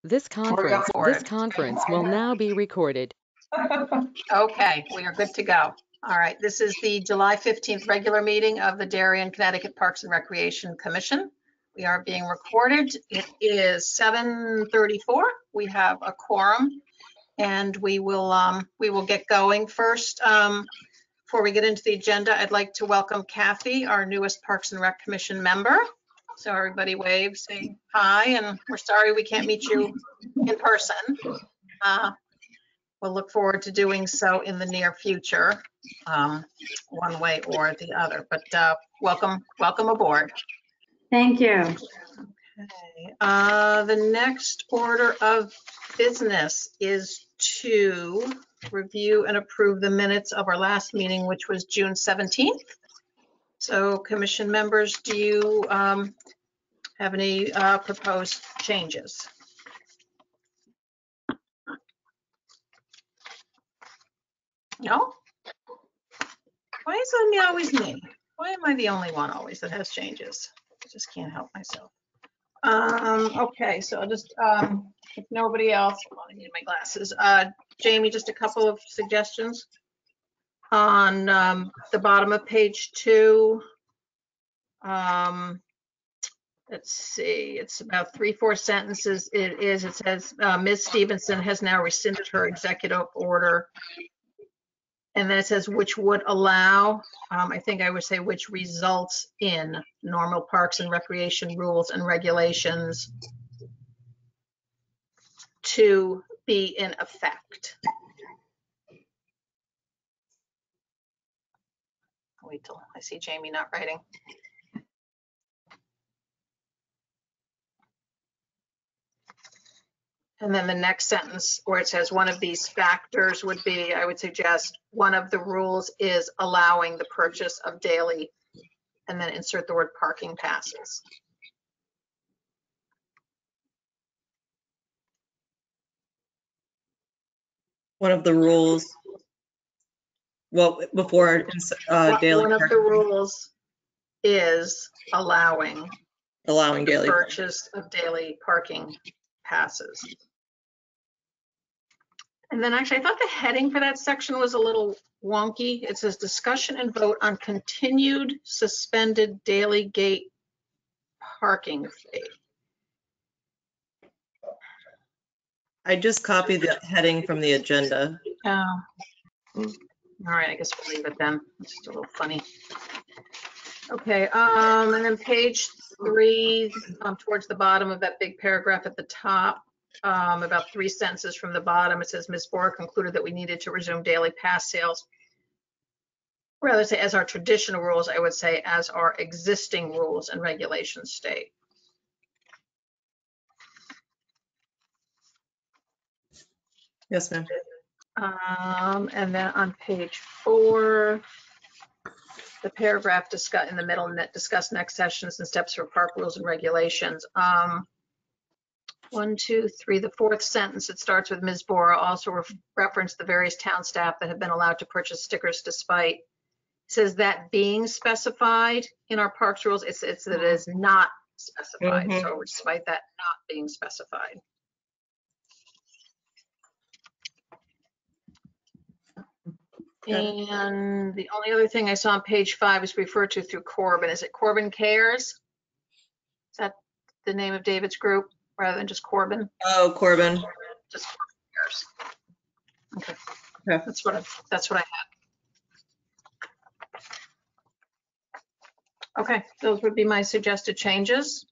This conference will now be recorded. Okay, we are good to go. All right, this is the July 15th regular meeting of the Darien, Connecticut Parks and Recreation Commission. We are being recorded. It is 7:34. We have a quorum, and we will get going. First, before we get into the agenda, I'd like to welcome Kathy, our newest Parks and Rec Commission member. So everybody wave, say hi, and we're sorry we can't meet you in person. We'll look forward to doing so in the near future, one way or the other. But welcome aboard. Thank you. Okay. The next order of business is to review and approve the minutes of our last meeting, which was June 17th. So, commission members, do you have any proposed changes? No? Why is it always me? Why am I the only one always that has changes? I just can't help myself. Okay, so I'll just, if nobody else, hold on, I need my glasses. Jamie, just a couple of suggestions. On the bottom of page 2, let's see, it's about 3-4 sentences. It says, Ms. Stevenson has now rescinded her executive order. And then it says, which would allow, I think I would say, which results in normal parks and recreation rules and regulations to be in effect. Wait till I see Jamie not writing. And then the next sentence where it says one of these factors would be, I would suggest one of the rules is allowing the purchase of daily, and then insert the word parking passes. One of the rules, well, before daily one of the rules is allowing daily purchase of daily parking passes. And then actually, I thought the heading for that section was a little wonky. It says discussion and vote on continued suspended daily gate parking fee. I just copied the heading from the agenda. Oh. All right, I guess we'll leave it then. It's just a little funny. Okay, and then page 3, towards the bottom of that big paragraph at the top, about 3 sentences from the bottom, it says Ms. Bora concluded that we needed to resume daily pass sales. Rather say as our traditional rules, I would say as our existing rules and regulations state. Yes, ma'am. And then on page 4, the paragraph in the middle, discuss next sessions and steps for park rules and regulations. 1, 2, 3, the 4th sentence, it starts with Ms. Bora also referenced the various town staff that have been allowed to purchase stickers despite, it says that being specified in our parks rules, it's that it is not specified. So despite that not being specified. And the only other thing I saw on page 5 is referred to through Corbin. Is it Corbin Cares? Is that the name of David's group rather than just Corbin? Oh, Corbin. Just Corbin Cares. Okay. Okay. That's what I had. Okay, those would be my suggested changes.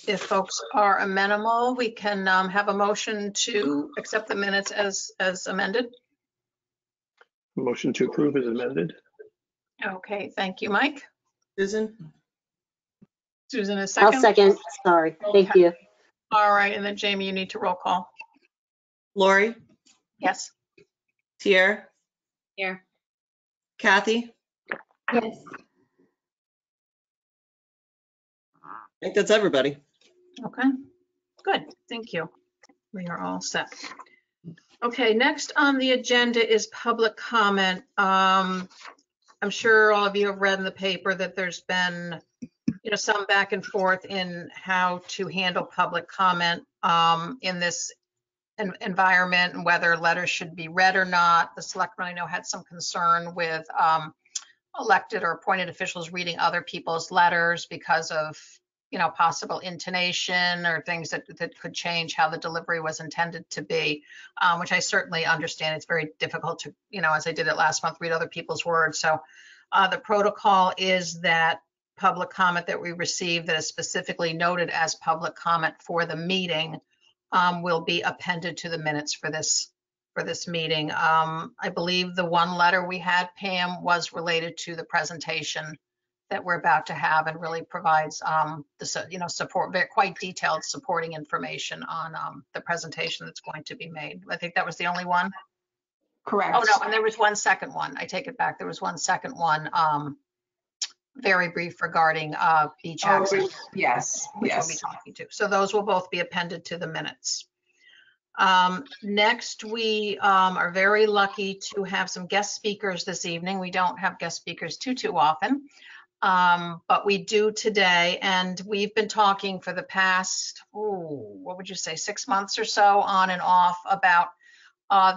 If folks are amenable, we can have a motion to accept the minutes as amended. Motion to approve is amended. Okay, thank you, Mike. Susan? Susan, a second? I'll second. Sorry. Thank you. All right, and then Jamie, you need to roll call. Lori? Yes. Tier? Here. Kathy? Yes. I think that's everybody. Okay, good. Thank you. We are all set. Okay, next on the agenda is public comment. I'm sure all of you have read in the paper that there's been, some back and forth in how to handle public comment in this environment and whether letters should be read or not. The selectmen, I know, had some concern with elected or appointed officials reading other people's letters because of, possible intonation or things that could change how the delivery was intended to be, which I certainly understand. It's very difficult to, as I did it last month, read other people's words. So the protocol is that public comment that we receive that is specifically noted as public comment for the meeting will be appended to the minutes for this meeting. I believe the one letter we had, Pam, was related to the presentation that we're about to have and really provides support, quite detailed supporting information on the presentation that's going to be made. I think that was the only one. Correct. Oh, no, and there was one second one. I take it back. There was one second one, very brief, regarding beach access. Yes, Which we'll be yes. talking to. So those will both be appended to the minutes. Next, we are very lucky to have some guest speakers this evening. We don't have guest speakers too often, but we do today. And we've been talking for the past, what would you say, 6 months or so, on and off, about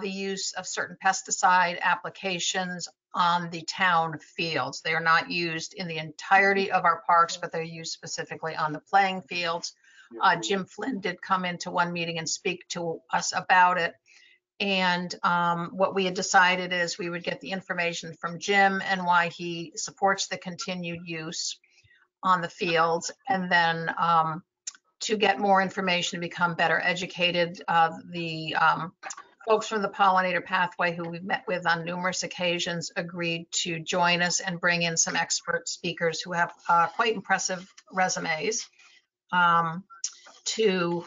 the use of certain pesticide applications on the town fields. They are not used in the entirety of our parks, but they're used specifically on the playing fields. Jim Flynn did come into one meeting and speak to us about it. And what we had decided is we would get the information from Jim and why he supports the continued use on the fields. And then to get more information to become better educated, the folks from the Pollinator Pathway, who we've met with on numerous occasions, agreed to join us and bring in some expert speakers who have quite impressive resumes to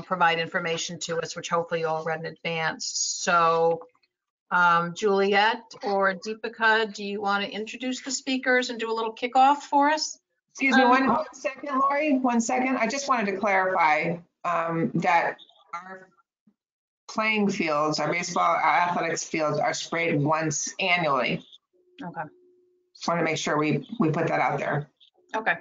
provide information to us, which hopefully you all read in advance. So Juliet or Deepika, do you want to introduce the speakers and do a little kickoff for us? Excuse me, one second, Lori, 1 second. I just wanted to clarify that our playing fields, our baseball, our athletics fields are sprayed once annually. Okay. Just want to make sure we put that out there. Okay.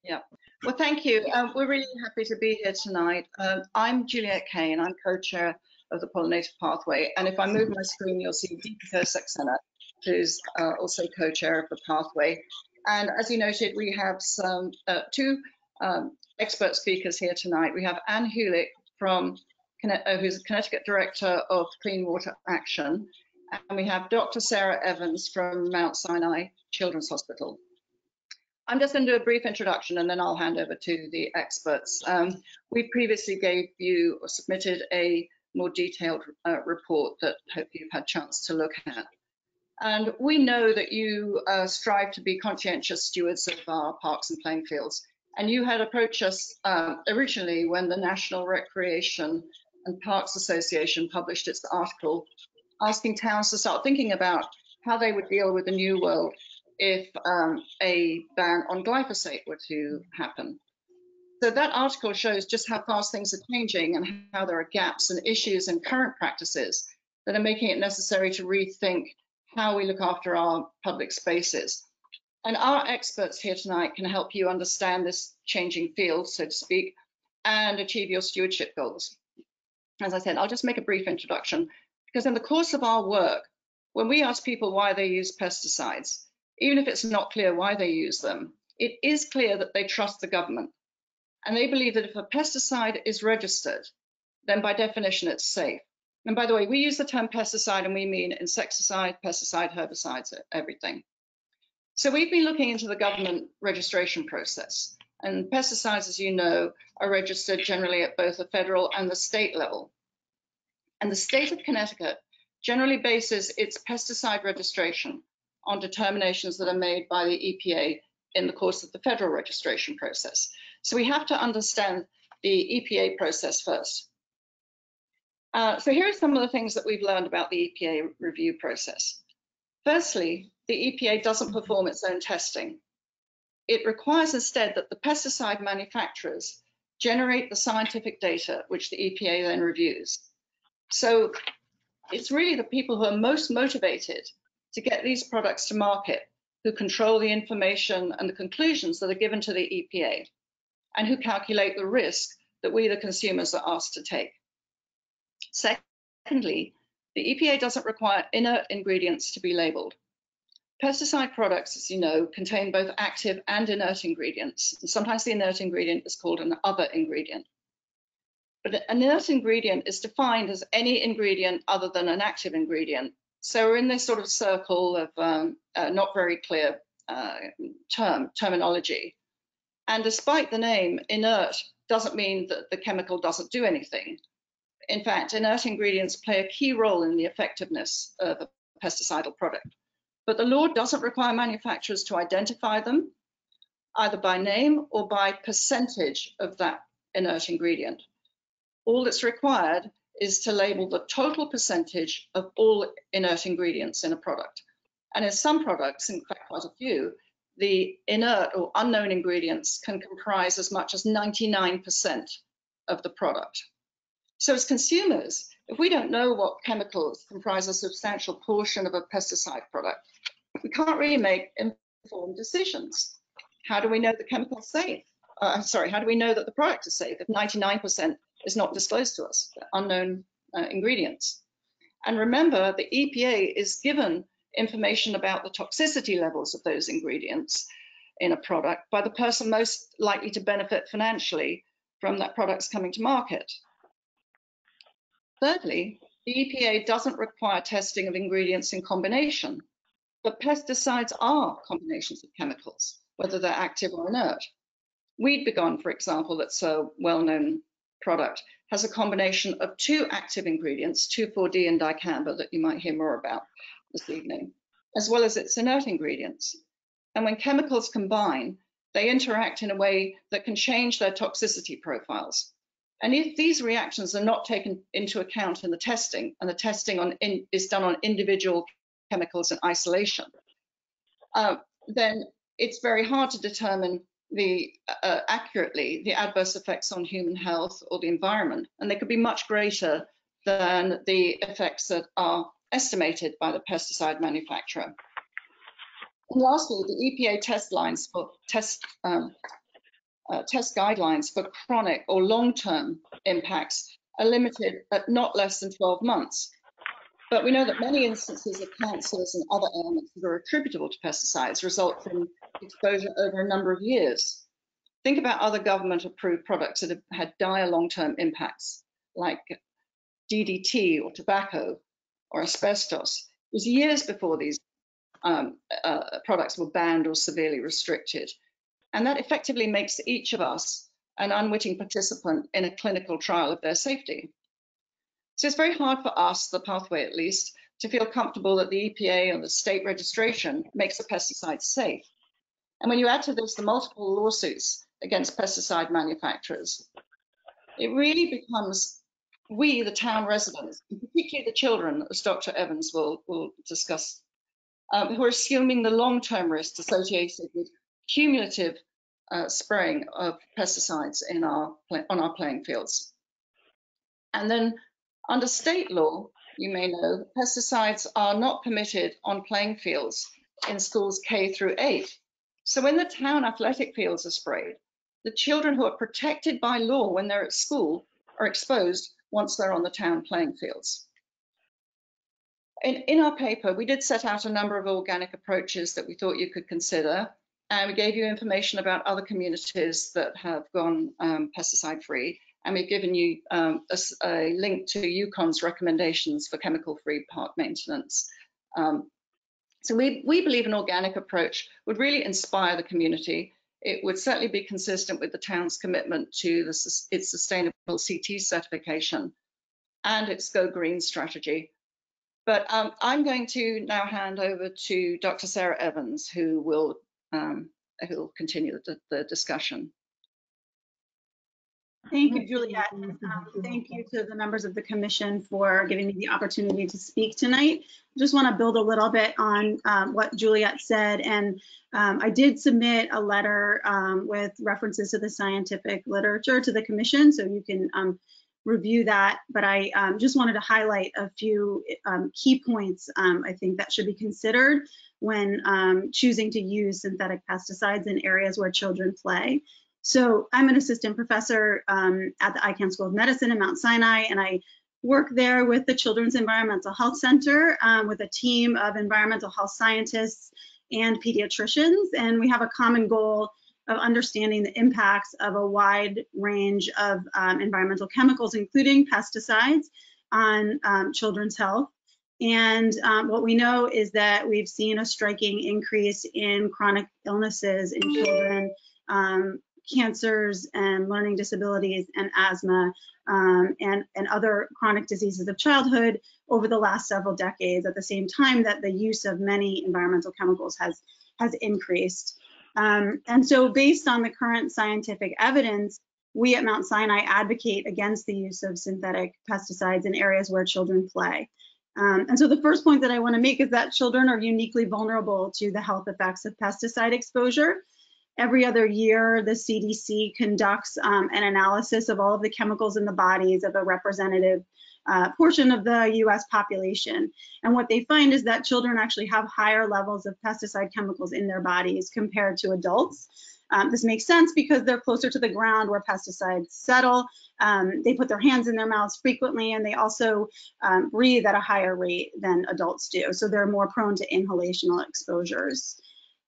Yeah. Well, thank you. We're really happy to be here tonight. I'm Juliet Kane. I'm co-chair of the Pollinator Pathway. And if I move my screen, you'll see Deepika Saxena, who's also co-chair of the Pathway. And as you noted, we have some two expert speakers here tonight. We have Anne Hulick who's Connecticut Director of Clean Water Action. And we have Dr. Sarah Evans from Mount Sinai Children's Hospital. I'm just going to do a brief introduction and then I'll hand over to the experts. We previously submitted a more detailed report that I hope you've had a chance to look at. And we know that you strive to be conscientious stewards of our parks and playing fields. And you had approached us originally when the National Recreation and Parks Association published its article asking towns to start thinking about how they would deal with the new world if a ban on glyphosate were to happen. So that article shows just how fast things are changing and how there are gaps and issues in current practices that are making it necessary to rethink how we look after our public spaces. And our experts here tonight can help you understand this changing field, so to speak, and achieve your stewardship goals. As I said, I'll just make a brief introduction, because in the course of our work, when we ask people why they use pesticides, even if it's not clear why they use them, it is clear that they trust the government. And they believe that if a pesticide is registered, then by definition it's safe. And by the way, we use the term pesticide and we mean insecticide, pesticide, herbicides, everything. So we've been looking into the government registration process. And pesticides, as you know, are registered generally at both the federal and the state level. And the state of Connecticut generally bases its pesticide registration on determinations that are made by the EPA in the course of the federal registration process. So we have to understand the EPA process first. So here are some of the things that we've learned about the EPA review process. Firstly, the EPA doesn't perform its own testing. It requires instead that the pesticide manufacturers generate the scientific data, which the EPA then reviews. So it's really the people who are most motivated to get these products to market who control the information and the conclusions that are given to the EPA, and who calculate the risk that we, the consumers, are asked to take. Secondly, the EPA doesn't require inert ingredients to be labeled. Pesticide products, as you know, contain both active and inert ingredients. And sometimes the inert ingredient is called an other ingredient. But an inert ingredient is defined as any ingredient other than an active ingredient. So we're in this sort of circle of not very clear terminology. And despite the name, inert doesn't mean that the chemical doesn't do anything. In fact, inert ingredients play a key role in the effectiveness of a pesticidal product. But the law doesn't require manufacturers to identify them, either by name or by percentage of that inert ingredient. All that's required is to label the total percentage of all inert ingredients in a product. And in some products, in fact quite a few, the inert or unknown ingredients can comprise as much as 99% of the product. So as consumers, if we don't know what chemicals comprise a substantial portion of a pesticide product, we can't really make informed decisions. How do we know the chemical's safe? How do we know that the product is safe if 99% is not disclosed to us, the unknown ingredients? And remember, the EPA is given information about the toxicity levels of those ingredients in a product by the person most likely to benefit financially from that product's coming to market. Thirdly, the EPA doesn't require testing of ingredients in combination, but pesticides are combinations of chemicals, whether they're active or inert. Weed Begone, for example, that's a well-known product, has a combination of two active ingredients, 2,4-D and dicamba, that you might hear more about this evening, as well as its inert ingredients. And when chemicals combine, they interact in a way that can change their toxicity profiles. And if these reactions are not taken into account in the testing, and the testing is done on individual chemicals in isolation, then it's very hard to determine accurately the adverse effects on human health or the environment. And they could be much greater than the effects that are estimated by the pesticide manufacturer. And lastly, the EPA test guidelines for chronic or long-term impacts are limited at not less than 12 months. But we know that many instances of cancers and other ailments that are attributable to pesticides result from exposure over a number of years. Think about other government-approved products that have had dire long-term impacts, like DDT or tobacco or asbestos. It was years before these products were banned or severely restricted. And that effectively makes each of us an unwitting participant in a clinical trial of their safety. So it's very hard for us, the pathway at least, to feel comfortable that the EPA or the state registration makes a pesticide safe. And when you add to this the multiple lawsuits against pesticide manufacturers, it really becomes we, the town residents, and particularly the children, as Dr. Evans will discuss, who are assuming the long-term risks associated with cumulative spraying of pesticides on our playing fields. And then under state law, you may know, pesticides are not permitted on playing fields in schools K through 8. So when the town athletic fields are sprayed, the children who are protected by law when they're at school are exposed once they're on the town playing fields. In our paper, we did set out a number of organic approaches that we thought you could consider, and we gave you information about other communities that have gone pesticide-free, and we've given you a link to UConn's recommendations for chemical-free park maintenance. So we believe an organic approach would really inspire the community. It would certainly be consistent with the town's commitment to its sustainable CT certification and its Go Green strategy. But I'm going to now hand over to Dr. Sarah Evans, who will continue the discussion. Thank you, Juliet. Thank you to the members of the commission for giving me the opportunity to speak tonight. I just want to build a little bit on what Juliet said, and I did submit a letter with references to the scientific literature to the commission, so you can review that, but I just wanted to highlight a few key points I think that should be considered when choosing to use synthetic pesticides in areas where children play. So I'm an assistant professor at the Icahn School of Medicine in Mount Sinai, and I work there with the Children's Environmental Health Center with a team of environmental health scientists and pediatricians. And we have a common goal of understanding the impacts of a wide range of environmental chemicals, including pesticides, on children's health. And what we know is that we've seen a striking increase in chronic illnesses in children, cancers and learning disabilities and asthma and other chronic diseases of childhood over the last several decades, at the same time that the use of many environmental chemicals has increased. And so based on the current scientific evidence, we at Mount Sinai advocate against the use of synthetic pesticides in areas where children play. And so the first point that I want to make is that children are uniquely vulnerable to the health effects of pesticide exposure. Every other year, the CDC conducts an analysis of all of the chemicals in the bodies of a representative portion of the US population. And what they find is that children actually have higher levels of pesticide chemicals in their bodies compared to adults. This makes sense because they're closer to the ground where pesticides settle. They put their hands in their mouths frequently, and they also breathe at a higher rate than adults do. So they're more prone to inhalational exposures.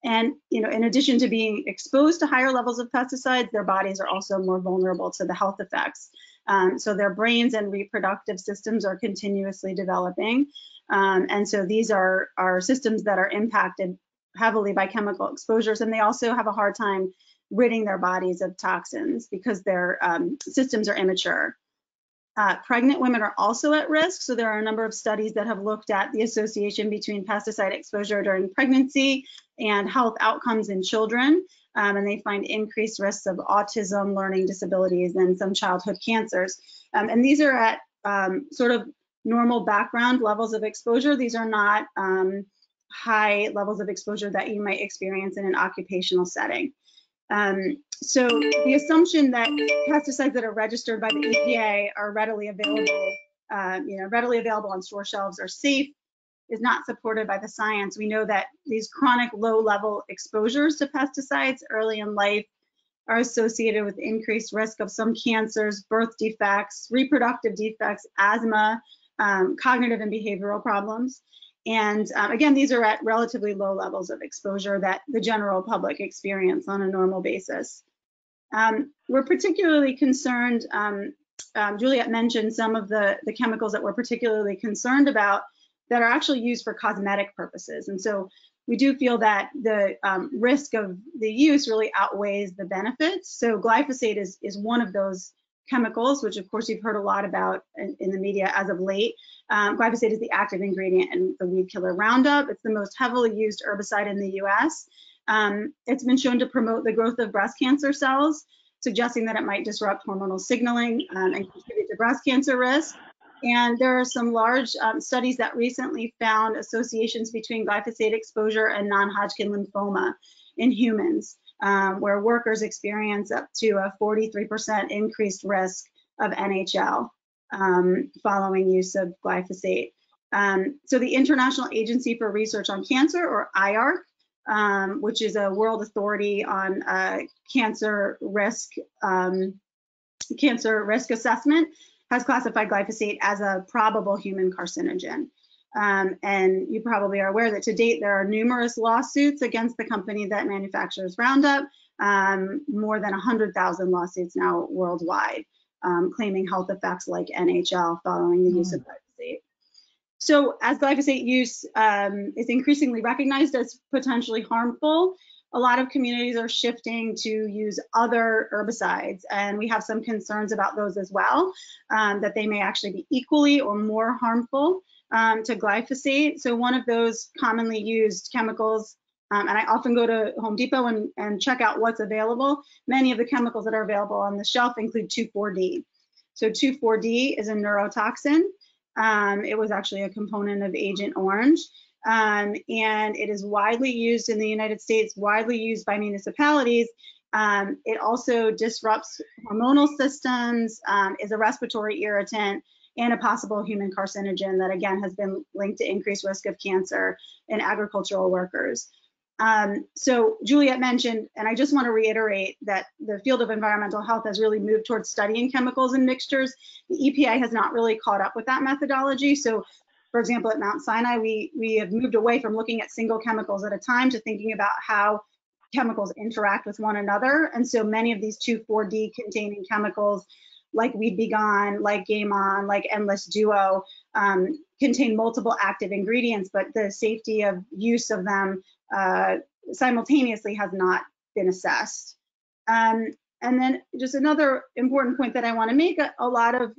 And in addition to being exposed to higher levels of pesticides, their bodies are also more vulnerable to the health effects. So their brains and reproductive systems are continuously developing. And so these are systems that are impacted heavily by chemical exposures, and they also have a hard time ridding their bodies of toxins because their systems are immature. Pregnant women are also at risk. So there are a number of studies that have looked at the association between pesticide exposure during pregnancy and health outcomes in children. And they find increased risks of autism, learning disabilities, and some childhood cancers. And these are at sort of normal background levels of exposure. These are not high levels of exposure that you might experience in an occupational setting. So the assumption that pesticides that are registered by the EPA are readily available, readily available on store shelves are safe is not supported by the science. We know that these chronic low-level exposures to pesticides early in life are associated with increased risk of some cancers, birth defects, reproductive defects, asthma, cognitive and behavioral problems. And again, these are at relatively low levels of exposure that the general public experience on a normal basis. We're particularly concerned, Juliet mentioned some of the chemicals that we're particularly concerned about that are actually used for cosmetic purposes. And so we do feel that the risk of the use really outweighs the benefits. So glyphosate is one of those chemicals, which of course you've heard a lot about in the media as of late. Glyphosate is the active ingredient in the weed killer Roundup. It's the most heavily used herbicide in the US. It's been shown to promote the growth of breast cancer cells, suggesting that it might disrupt hormonal signaling and contribute to breast cancer risk. And there are some large studies that recently found associations between glyphosate exposure and non-Hodgkin lymphoma in humans, where workers experience up to a 43% increased risk of NHL following use of glyphosate. So the International Agency for Research on Cancer, or IARC, which is a world authority on cancer risk assessment, has classified glyphosate as a probable human carcinogen. And you probably are aware that to date, there are numerous lawsuits against the company that manufactures Roundup, more than 100,000 lawsuits now worldwide, claiming health effects like NHL following the use of glyphosate. So as glyphosate use is increasingly recognized as potentially harmful, a lot of communities are shifting to use other herbicides, and we have some concerns about those as well, that they may actually be equally or more harmful to glyphosate. So one of those commonly used chemicals, and I often go to Home Depot and check out what's available. Many of the chemicals that are available on the shelf include 2,4-D. So 2,4-D is a neurotoxin. It was actually a component of Agent Orange. And it is widely used in the United States, widely used by municipalities. It also disrupts hormonal systems, is a respiratory irritant, and a possible human carcinogen that, again, has been linked to increased risk of cancer in agricultural workers. So Juliet mentioned, and I just want to reiterate that the field of environmental health has really moved towards studying chemicals and mixtures. The EPA has not really caught up with that methodology. So, for example, at Mount Sinai, we have moved away from looking at single chemicals at a time to thinking about how chemicals interact with one another. And so many of these 2,4-D containing chemicals, like Weed Be Gone, like Game On, like Endless Duo, contain multiple active ingredients, but the safety of use of them simultaneously has not been assessed. And then just another important point that I want to make, a lot of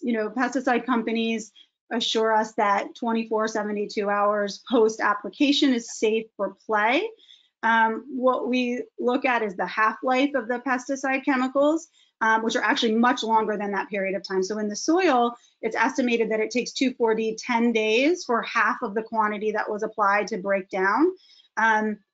pesticide companies assure us that 24, 72 hours post-application is safe for play. What we look at is the half-life of the pesticide chemicals, which are actually much longer than that period of time. So in the soil, it's estimated that it takes 2,4-D 10 days for half of the quantity that was applied to break down.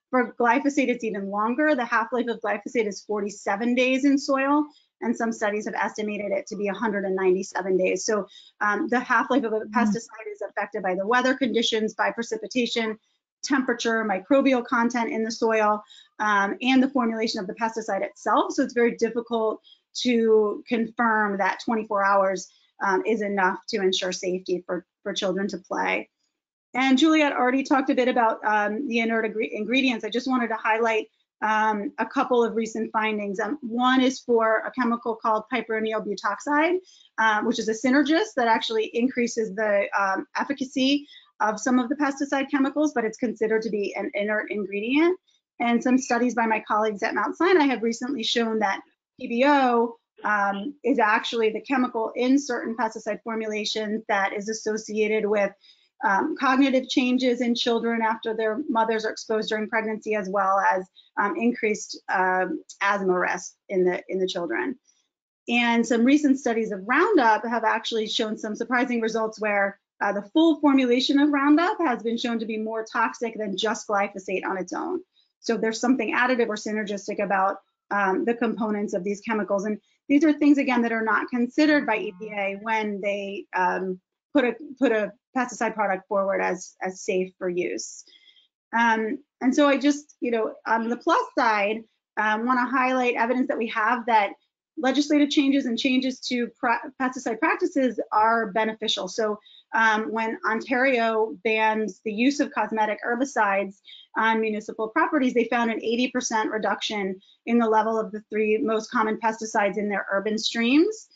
For glyphosate, it's even longer. The half-life of glyphosate is 47 days in soil, and some studies have estimated it to be 197 days. So the half-life of a pesticide is affected by the weather conditions, by precipitation, temperature, microbial content in the soil, and the formulation of the pesticide itself. So it's very difficult to confirm that 24 hours is enough to ensure safety for children to play. And Juliet already talked a bit about the inert ingredients. I just wanted to highlight a couple of recent findings. One is for a chemical called piperonyl butoxide, which is a synergist that actually increases the efficacy of some of the pesticide chemicals, but it's considered to be an inert ingredient. And some studies by my colleagues at Mount Sinai have recently shown that PBO is actually the chemical in certain pesticide formulations that is associated with cognitive changes in children after their mothers are exposed during pregnancy, as well as increased asthma risk in the children. And some recent studies of Roundup have actually shown some surprising results where the full formulation of Roundup has been shown to be more toxic than just glyphosate on its own. So there's something additive or synergistic about the components of these chemicals. And these are things, again, that are not considered by EPA when they put a pesticide product forward as safe for use. And so I just, on the plus side, want to highlight evidence that we have that legislative changes and changes to pesticide practices are beneficial. So when Ontario banned the use of cosmetic herbicides on municipal properties, they found an 80% reduction in the level of the 3 most common pesticides in their urban streams.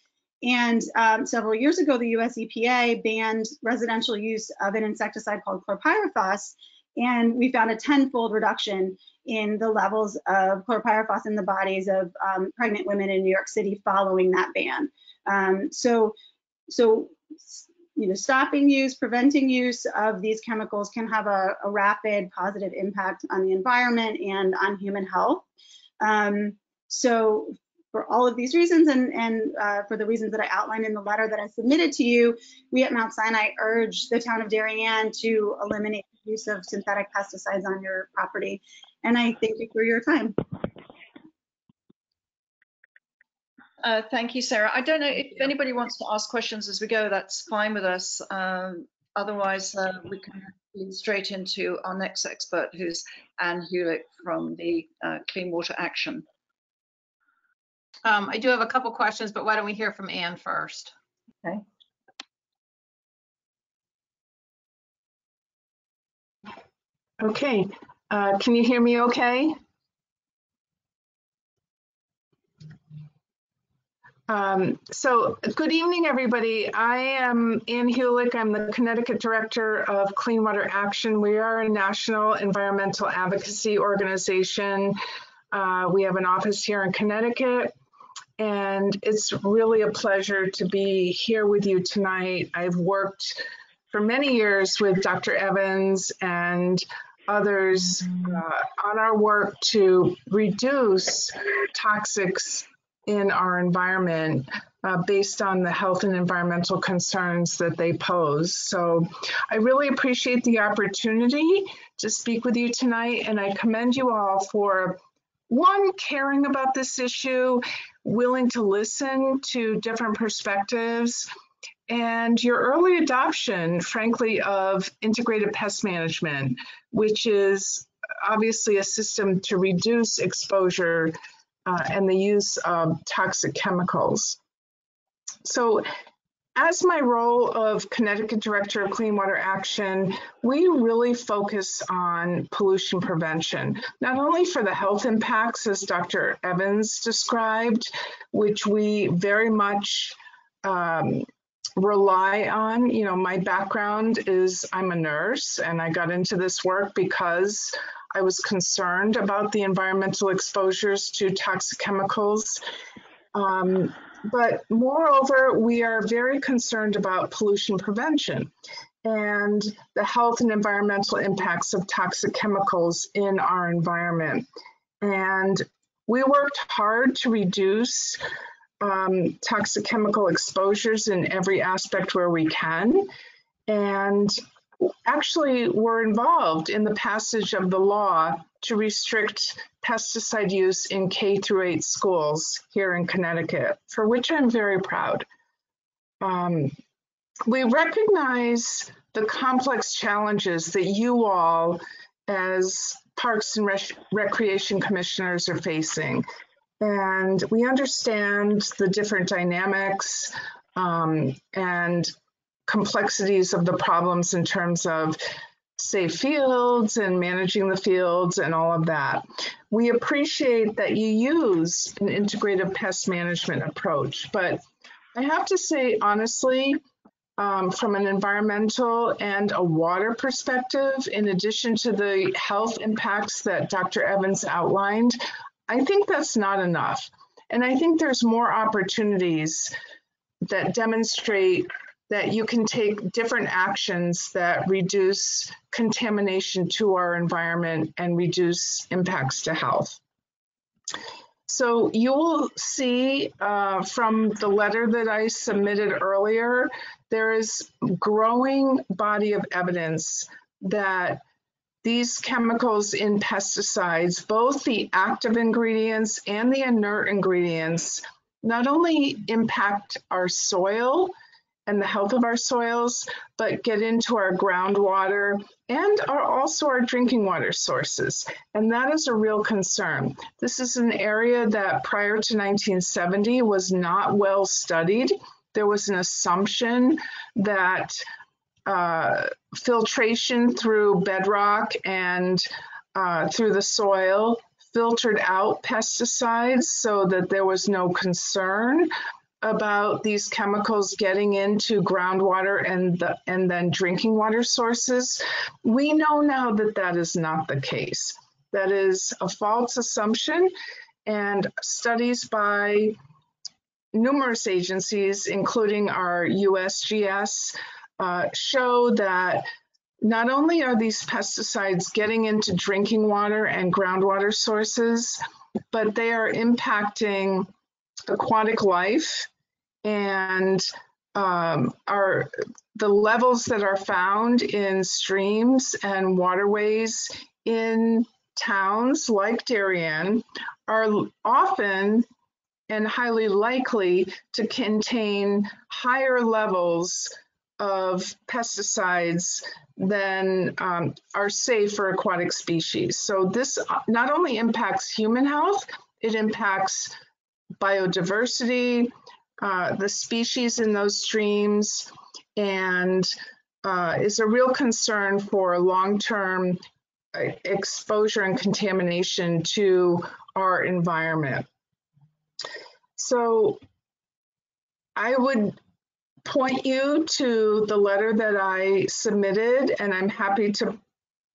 And several years ago, the US EPA banned residential use of an insecticide called chlorpyrifos, and we found a 10-fold reduction in the levels of chlorpyrifos in the bodies of pregnant women in New York City following that ban. So stopping use, preventing use of these chemicals can have a rapid positive impact on the environment and on human health. So for all of these reasons and for the reasons that I outlined in the letter that I submitted to you, we at Mount Sinai urge the town of Darien to eliminate the use of synthetic pesticides on your property. And I thank you for your time. Thank you, Sarah. I don't know if anybody wants to ask questions as we go, that's fine with us. Otherwise, we can lead straight into our next expert, who's Anne Hewlett from the Clean Water Action. I do have a couple questions, but why don't we hear from Anne first? Okay. Okay, can you hear me okay? So good evening, everybody. I am Anne Hewlett. I'm the Connecticut Director of Clean Water Action. We are a national environmental advocacy organization. We have an office here in Connecticut, and it's really a pleasure to be here with you tonight. I've worked for many years with Dr. Evans and others on our work to reduce toxics in our environment based on the health and environmental concerns that they pose. So I really appreciate the opportunity to speak with you tonight, and I commend you all for, one, caring about this issue, willing to listen to different perspectives, and your early adoption, frankly, of integrated pest management, which is obviously a system to reduce exposure and the use of toxic chemicals. So as my role of Connecticut Director of Clean Water Action, we really focus on pollution prevention, not only for the health impacts, as Dr. Evans described, which we very much rely on. You know, my background is I'm a nurse, and I got into this work because I was concerned about the environmental exposures to toxic chemicals. But moreover, we are very concerned about pollution prevention and the health and environmental impacts of toxic chemicals in our environment. And we worked hard to reduce toxic chemical exposures in every aspect where we can. And actually, we're involved in the passage of the law to restrict pesticide use in K through 8 schools here in Connecticut, for which I'm very proud. We recognize the complex challenges that you all as Parks and Recreation Commissioners are facing. And we understand the different dynamics and complexities of the problems in terms of safe fields and managing the fields and all of that. We appreciate that you use an integrated pest management approach, but I have to say, honestly, from an environmental and a water perspective, in addition to the health impacts that Dr. Evans outlined, I think that's not enough. And I think there's more opportunities that demonstrate that you can take different actions that reduce contamination to our environment and reduce impacts to health. So you will see from the letter that I submitted earlier, there is a growing body of evidence that these chemicals in pesticides, both the active ingredients and the inert ingredients, not only impact our soil and the health of our soils, but get into our groundwater and are also our drinking water sources. And that is a real concern. This is an area that prior to 1970 was not well studied. There was an assumption that filtration through bedrock and through the soil filtered out pesticides so that there was no concern about these chemicals getting into groundwater and then drinking water sources. We know now that that is not the case. That is a false assumption, and studies by numerous agencies, including our USGS, show that not only are these pesticides getting into drinking water and groundwater sources, but they are impacting aquatic life, and the levels that are found in streams and waterways in towns like Darien are often and highly likely to contain higher levels of pesticides than are safe for aquatic species. So this not only impacts human health, it impacts biodiversity, the species in those streams, and is a real concern for long-term exposure and contamination to our environment. So I would point you to the letter that I submitted, and I'm happy to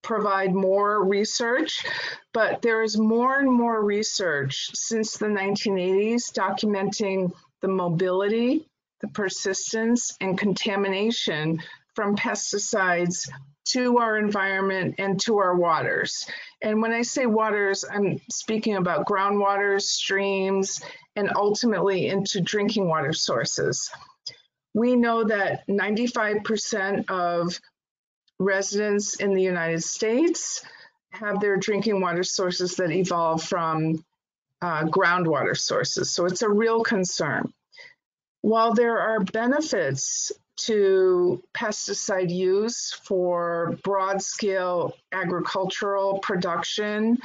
provide more research, but there is more and more research since the 1980s documenting the mobility, the persistence, and contamination from pesticides to our environment and to our waters. And when I say waters, I'm speaking about groundwaters, streams, and ultimately into drinking water sources. We know that 95% of residents in the United States have their drinking water sources that evolve from groundwater sources. So it's a real concern. While there are benefits to pesticide use for broad-scale agricultural production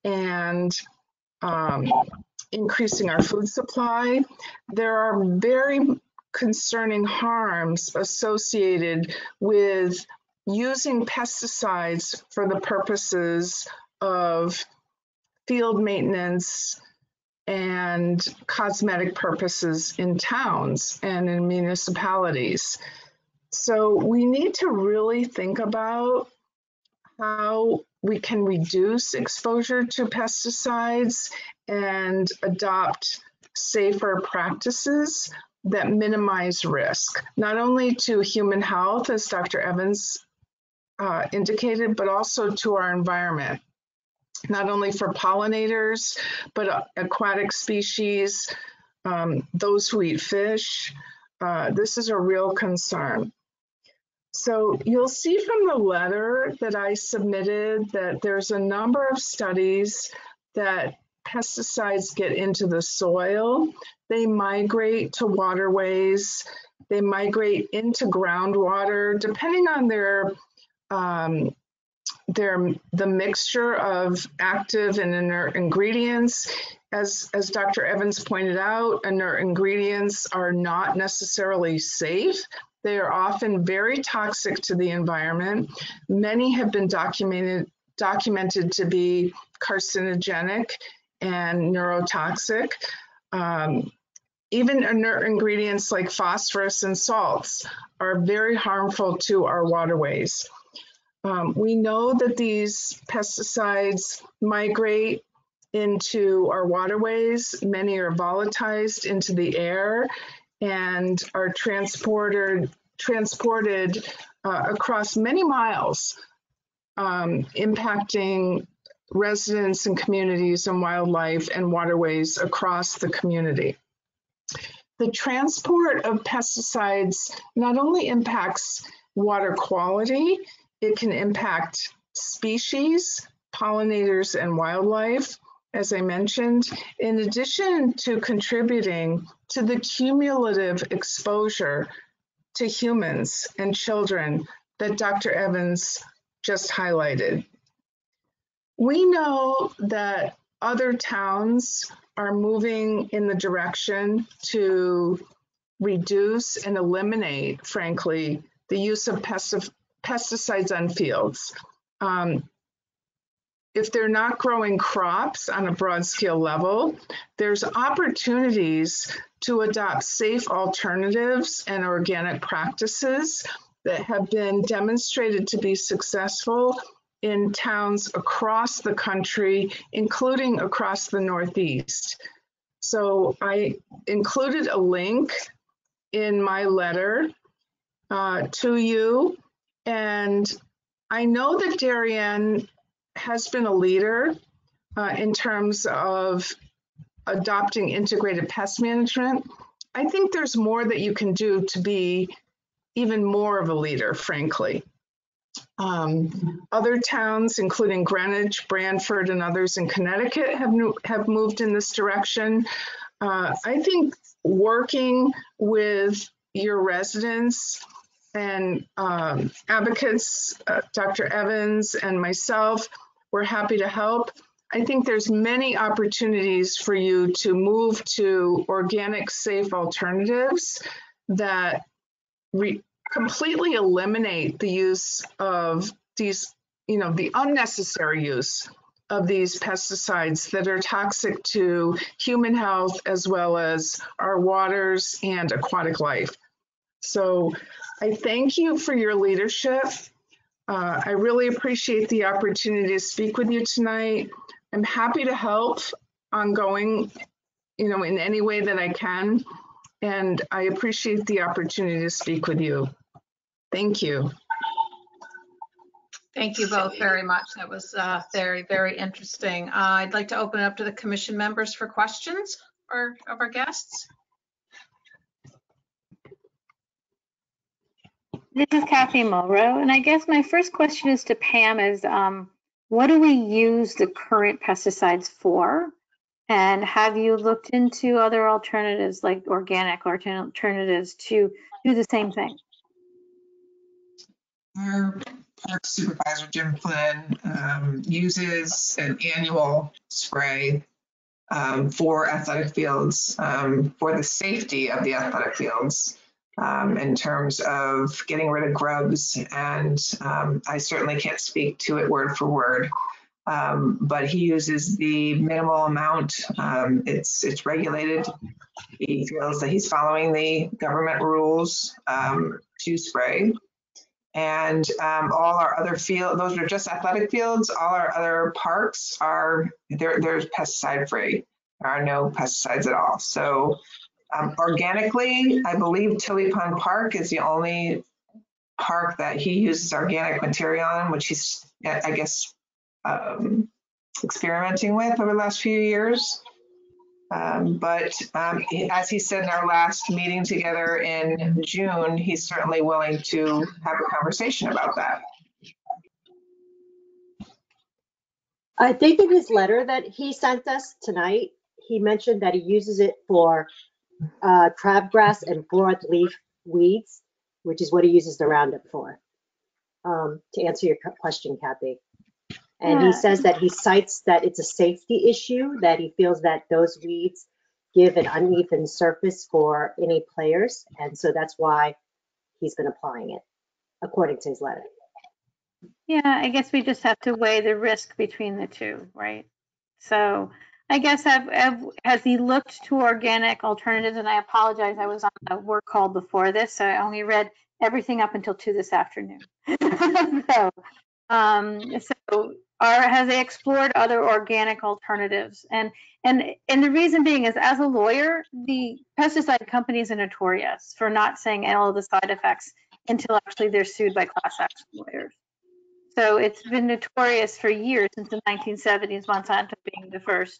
and increasing our food supply, there are very concerning harms associated with using pesticides for the purposes of field maintenance and cosmetic purposes in towns and in municipalities. So we need to really think about how we can reduce exposure to pesticides and adopt safer practices that minimize risk, not only to human health, as Dr. Evans indicated, but also to our environment, not only for pollinators, but aquatic species, those who eat fish. This is a real concern. So you'll see from the letter that I submitted that there's a number of studies that pesticides get into the soil. They migrate to waterways. They migrate into groundwater, depending on the mixture of active and inert ingredients. As Dr. Evans pointed out, inert ingredients are not necessarily safe. They are often very toxic to the environment. Many have been documented to be carcinogenic and neurotoxic. Even inert ingredients like phosphorus and salts are very harmful to our waterways. We know that these pesticides migrate into our waterways. Many are volatilized into the air and are transported across many miles, impacting residents and communities and wildlife and waterways across the community. The transport of pesticides not only impacts water quality, it can impact species, pollinators, and wildlife, as I mentioned, in addition to contributing to the cumulative exposure to humans and children that Dr. Evans just highlighted. We know that other towns are moving in the direction to reduce and eliminate, frankly, the use of pesticides on fields. If they're not growing crops on a broad scale level, there's opportunities to adopt safe alternatives and organic practices that have been demonstrated to be successful in towns across the country, including across the Northeast. So I included a link in my letter to you, and I know that Darien has been a leader in terms of adopting integrated pest management. I think there's more that you can do to be even more of a leader, frankly. Other towns, including Greenwich, Branford, and others in Connecticut have moved in this direction. I think working with your residents and advocates, Dr. Evans and myself, we're happy to help. I think there's many opportunities for you to move to organic, safe alternatives that completely eliminate the use of these, the unnecessary use of these pesticides that are toxic to human health as well as our waters and aquatic life. So I thank you for your leadership. I really appreciate the opportunity to speak with you tonight. I'm happy to help ongoing, in any way that I can. And I appreciate the opportunity to speak with you. Thank you. Thank you both very much. That was very, very interesting. I'd like to open it up to the commission members for questions of our guests. This is Kathy Mulrow, and I guess my first question is to Pam is, what do we use the current pesticides for? And have you looked into other alternatives like organic alternatives to do the same thing? Our park supervisor, Jim Flynn, uses an annual spray for athletic fields, for the safety of the athletic fields, in terms of getting rid of grubs. And I certainly can't speak to it word for word, but he uses the minimal amount. It's regulated. He feels that he's following the government rules to spray. And all our other fields, those are just athletic fields. All our other parks there's pesticide free. There are no pesticides at all. So organically, I believe Tilly Pond Park is the only park that he uses organic material in, which he's, I guess, experimenting with over the last few years. But as he said in our last meeting together in June, he's certainly willing to have a conversation about that. I think in his letter that he sent us tonight, he mentioned that he uses it for crabgrass and broadleaf weeds, which is what he uses the Roundup for, to answer your question, Kathy. And he says that he cites that it's a safety issue, that he feels that those weeds give an uneven surface for any players. And so that's why he's been applying it, according to his letter. Yeah, I guess we just have to weigh the risk between the two, right? So I guess has he looked to organic alternatives? And I apologize, I was on a work call before this, so I only read everything up until 2 this afternoon. Has they explored other organic alternatives? And the reason being is, as a lawyer, the pesticide companies are notorious for not saying all of the side effects until actually they're sued by class action lawyers. So it's been notorious for years, since the 1970s, Monsanto being the first,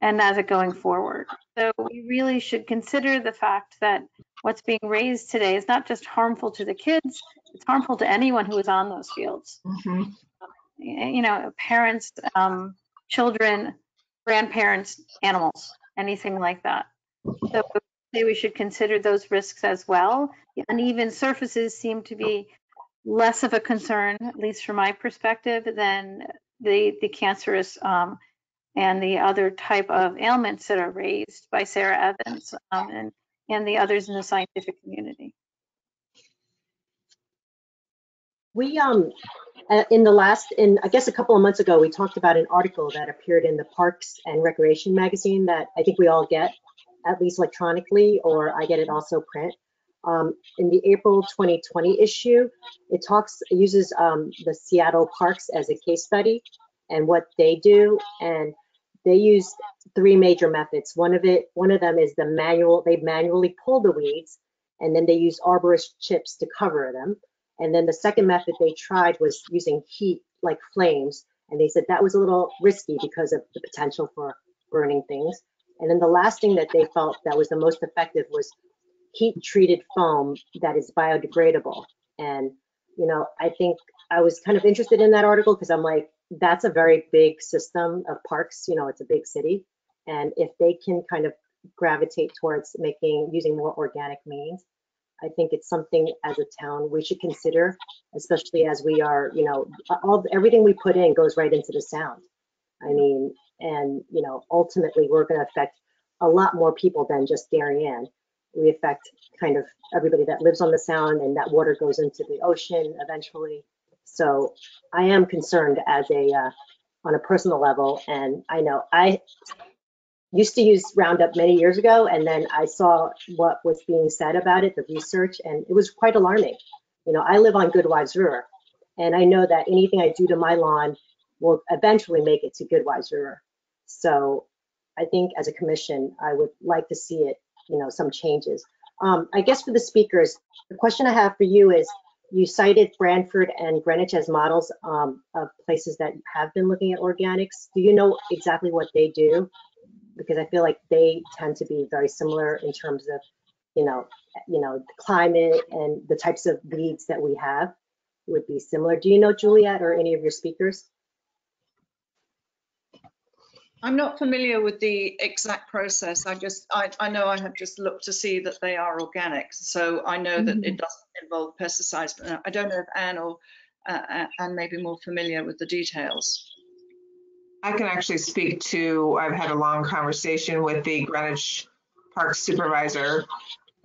and as it going forward. So we really should consider the fact that what's being raised today is not just harmful to the kids, it's harmful to anyone who is on those fields. Mm-hmm. You know, parents, children, grandparents, animals, anything like that. So we should consider those risks as well. The uneven surfaces seem to be less of a concern, at least from my perspective, than the cancerous and the other type of ailments that are raised by Sarah Evans and the others in the scientific community. We in I guess a couple of months ago, we talked about an article that appeared in the Parks and Recreation magazine that I think we all get, at least electronically, or I get it also print. In the April 2020 issue, it uses the Seattle parks as a case study and what they do, and they use 3 major methods. One of them is they manually pull the weeds, and then they use arborist chips to cover them. And then the second method they tried was using heat, like flames, and they said that was a little risky because of the potential for burning things. And then the last thing that they felt that was the most effective was heat treated foam that is biodegradable. And, you know, I think I was kind of interested in that article because I'm like, that's a very big system of parks, you know, it's a big city. And if they can kind of gravitate towards using more organic means, I think it's something as a town we should consider, especially as we are, you know, everything we put in goes right into the sound. I mean, and, you know, ultimately we're going to affect a lot more people than just Darien. We affect kind of everybody that lives on the sound, and that water goes into the ocean eventually. So I am concerned on a personal level. And I know I used to use Roundup many years ago, and then I saw what was being said about it, the research, and it was quite alarming. You know, I live on Good Wives River, and I know that anything I do to my lawn will eventually make it to Good Wives River. So I think as a commission, I would like to see it, you know, some changes. I guess for the speakers, the question I have for you is, you cited Brantford and Greenwich as models of places that have been looking at organics. Do you know exactly what they do? Because I feel like they tend to be very similar in terms of, you know, the climate and the types of weeds that we have would be similar. Do you know, Juliet, or any of your speakers? I'm not familiar with the exact process. I know I have just looked to see that they are organic. So I know that it doesn't involve pesticides, but I don't know if Anne or Anne may be more familiar with the details. I can actually speak to, I've had a long conversation with the Greenwich Park supervisor,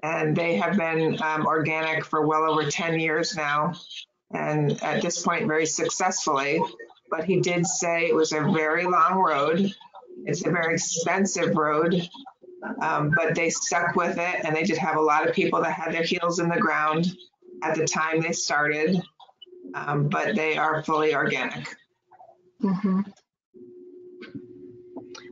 and they have been organic for well over 10 years now, and at this point very successfully. But he did say it was a very long road. It's a very expensive road, but they stuck with it, and they did have a lot of people that had their heels in the ground at the time they started, but they are fully organic.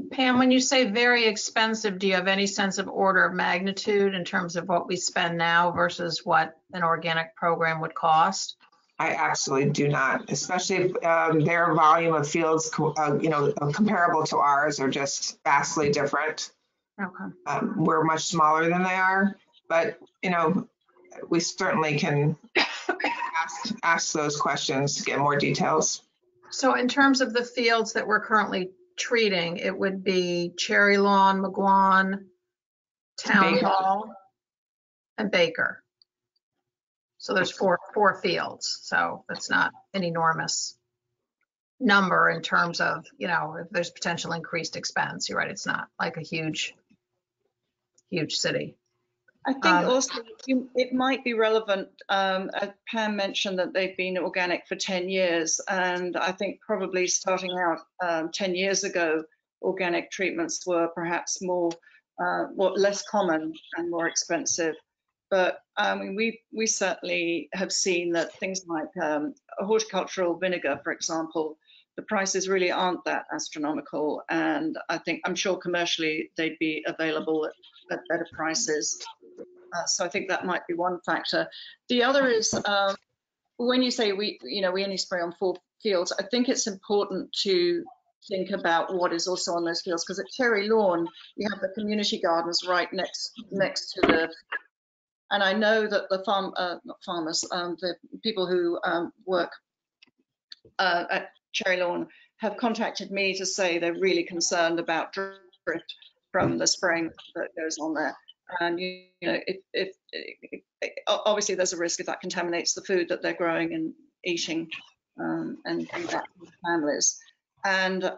Pam, when you say very expensive, do you have any sense of order of magnitude in terms of what we spend now versus what an organic program would cost? I absolutely do not, especially if their volume of fields, comparable to ours, are just vastly different. Okay. We're much smaller than they are, but we certainly can ask those questions to get more details. So in terms of the fields that we're currently treating, it would be Cherry Lawn, McGuan, Town Baker. Hall, and Baker. So there's four fields. So that's not an enormous number in terms of, if there's potential increased expense. You're right, it's not like a huge city. I think also it might be relevant. Pam mentioned that they've been organic for 10 years, and I think probably starting out 10 years ago, organic treatments were perhaps less common and more expensive. But I mean, we certainly have seen that things like a horticultural vinegar, for example, the prices really aren't that astronomical, and I'm sure commercially they'd be available at better prices. So I think that might be one factor. The other is when you say we only spray on 4 fields, I think it's important to think about what is also on those fields, because at Cherry Lawn you have the community gardens right next to the, and I know that the the people who work at Cherry Lawn have contacted me to say they're really concerned about drift from the spraying that goes on there. And if obviously there's a risk if that contaminates the food that they're growing and eating, and that to families. And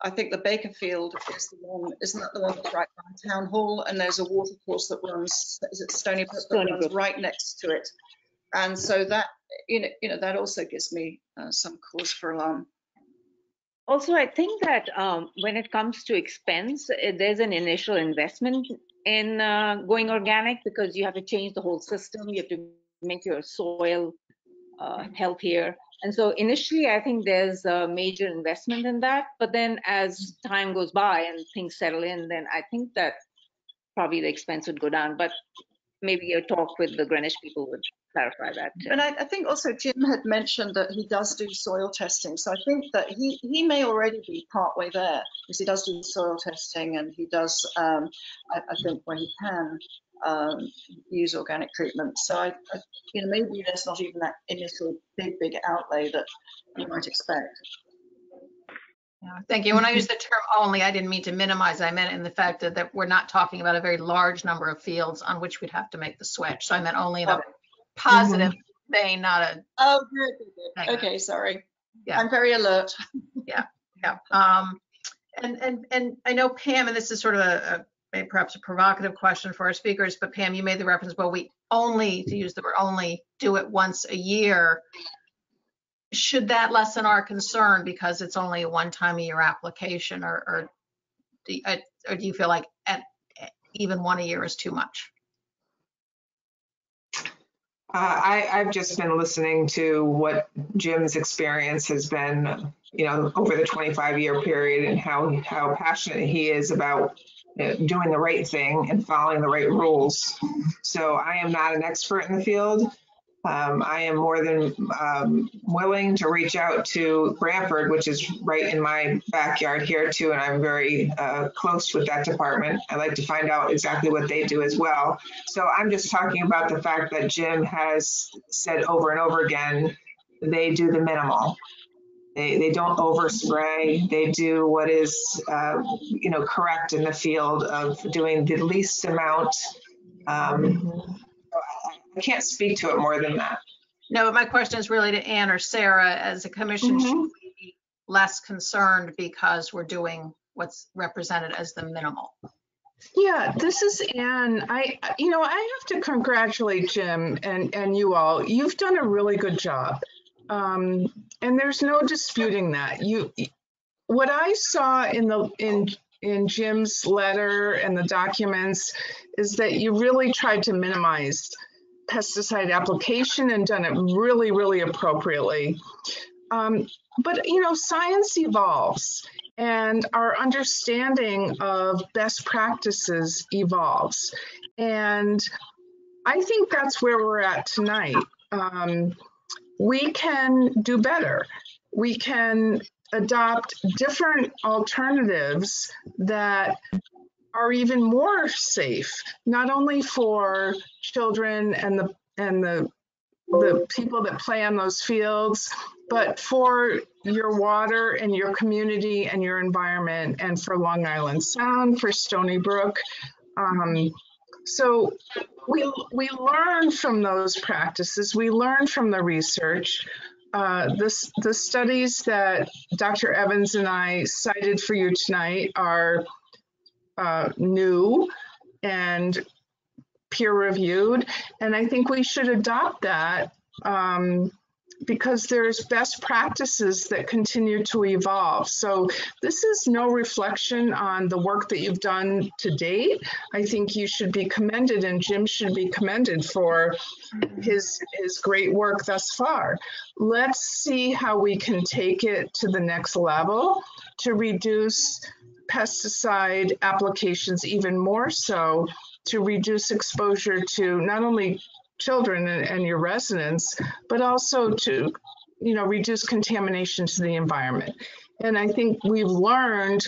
I think the Baker Field is the one, isn't that the one that's right by Town Hall? And there's a water course that runs, is it Stony Brook, that runs right next to it. And so that that also gives me some cause for alarm. Also, I think that when it comes to expense, there's an initial investment in going organic, because you have to change the whole system. You have to make your soil healthier. And so initially, I think there's a major investment in that. But then as time goes by and things settle in, then I think that probably the expense would go down. But maybe a talk with the Greenwich people would clarify that too. And I think also Jim had mentioned that he does do soil testing. So I think that he may already be partway there, because he does do soil testing, and he does, I think, where he can use organic treatment. So maybe there's not even that initial big outlay that you might expect. Yeah, thank you. When I use the term only, I didn't mean to minimize. I meant in the fact that we're not talking about a very large number of fields on which we'd have to make the switch. So I meant only in a positive vein, not a. Oh, good. Okay, sorry. Yeah. I'm very alert. Yeah. And I know, Pam, and this is sort of perhaps a provocative question for our speakers, but Pam, you made the reference, well, we only, to use the word only, do it once a year. Should that lessen our concern because it's only a one-time-a-year application, or do you feel like even one a year is too much? I've just been listening to what Jim's experience has been, over the 25-year period, and how passionate he is about doing the right thing and following the right rules. So I am not an expert in the field. I am more than willing to reach out to Branford, which is right in my backyard here too, and I'm very close with that department. I'd like to find out exactly what they do as well. So I'm just talking about the fact that Jim has said over and over again, they do the minimal. They don't overspray. They do what is, correct in the field of doing the least amount. I can't speak to it more than that. No, but my question is really to Ann or Sarah. As a commission, should we be less concerned because we're doing what's represented as the minimal? Yeah, this is Ann. I have to congratulate Jim and you all. You've done a really good job. And there's no disputing that. What I saw in Jim's letter and the documents is that you really tried to minimize pesticide application and done it really, really appropriately. But science evolves and our understanding of best practices evolves. And I think that's where we're at tonight. We can do better. We can adopt different alternatives that are even more safe, not only for children and the people that play on those fields, but for your water and your community and your environment, and for Long Island Sound, for Stony Brook. So we learn from those practices. We learn from the research. The studies that Dr. Evans and I cited for you tonight are new and peer-reviewed, and I think we should adopt that because there's best practices that continue to evolve. So this is no reflection on the work that you've done to date. I think you should be commended, and Jim should be commended for his great work thus far. Let's see how we can take it to the next level to reduce pesticide applications even more so, to reduce exposure to not only children and your residents, but also to, reduce contamination to the environment. And I think we've learned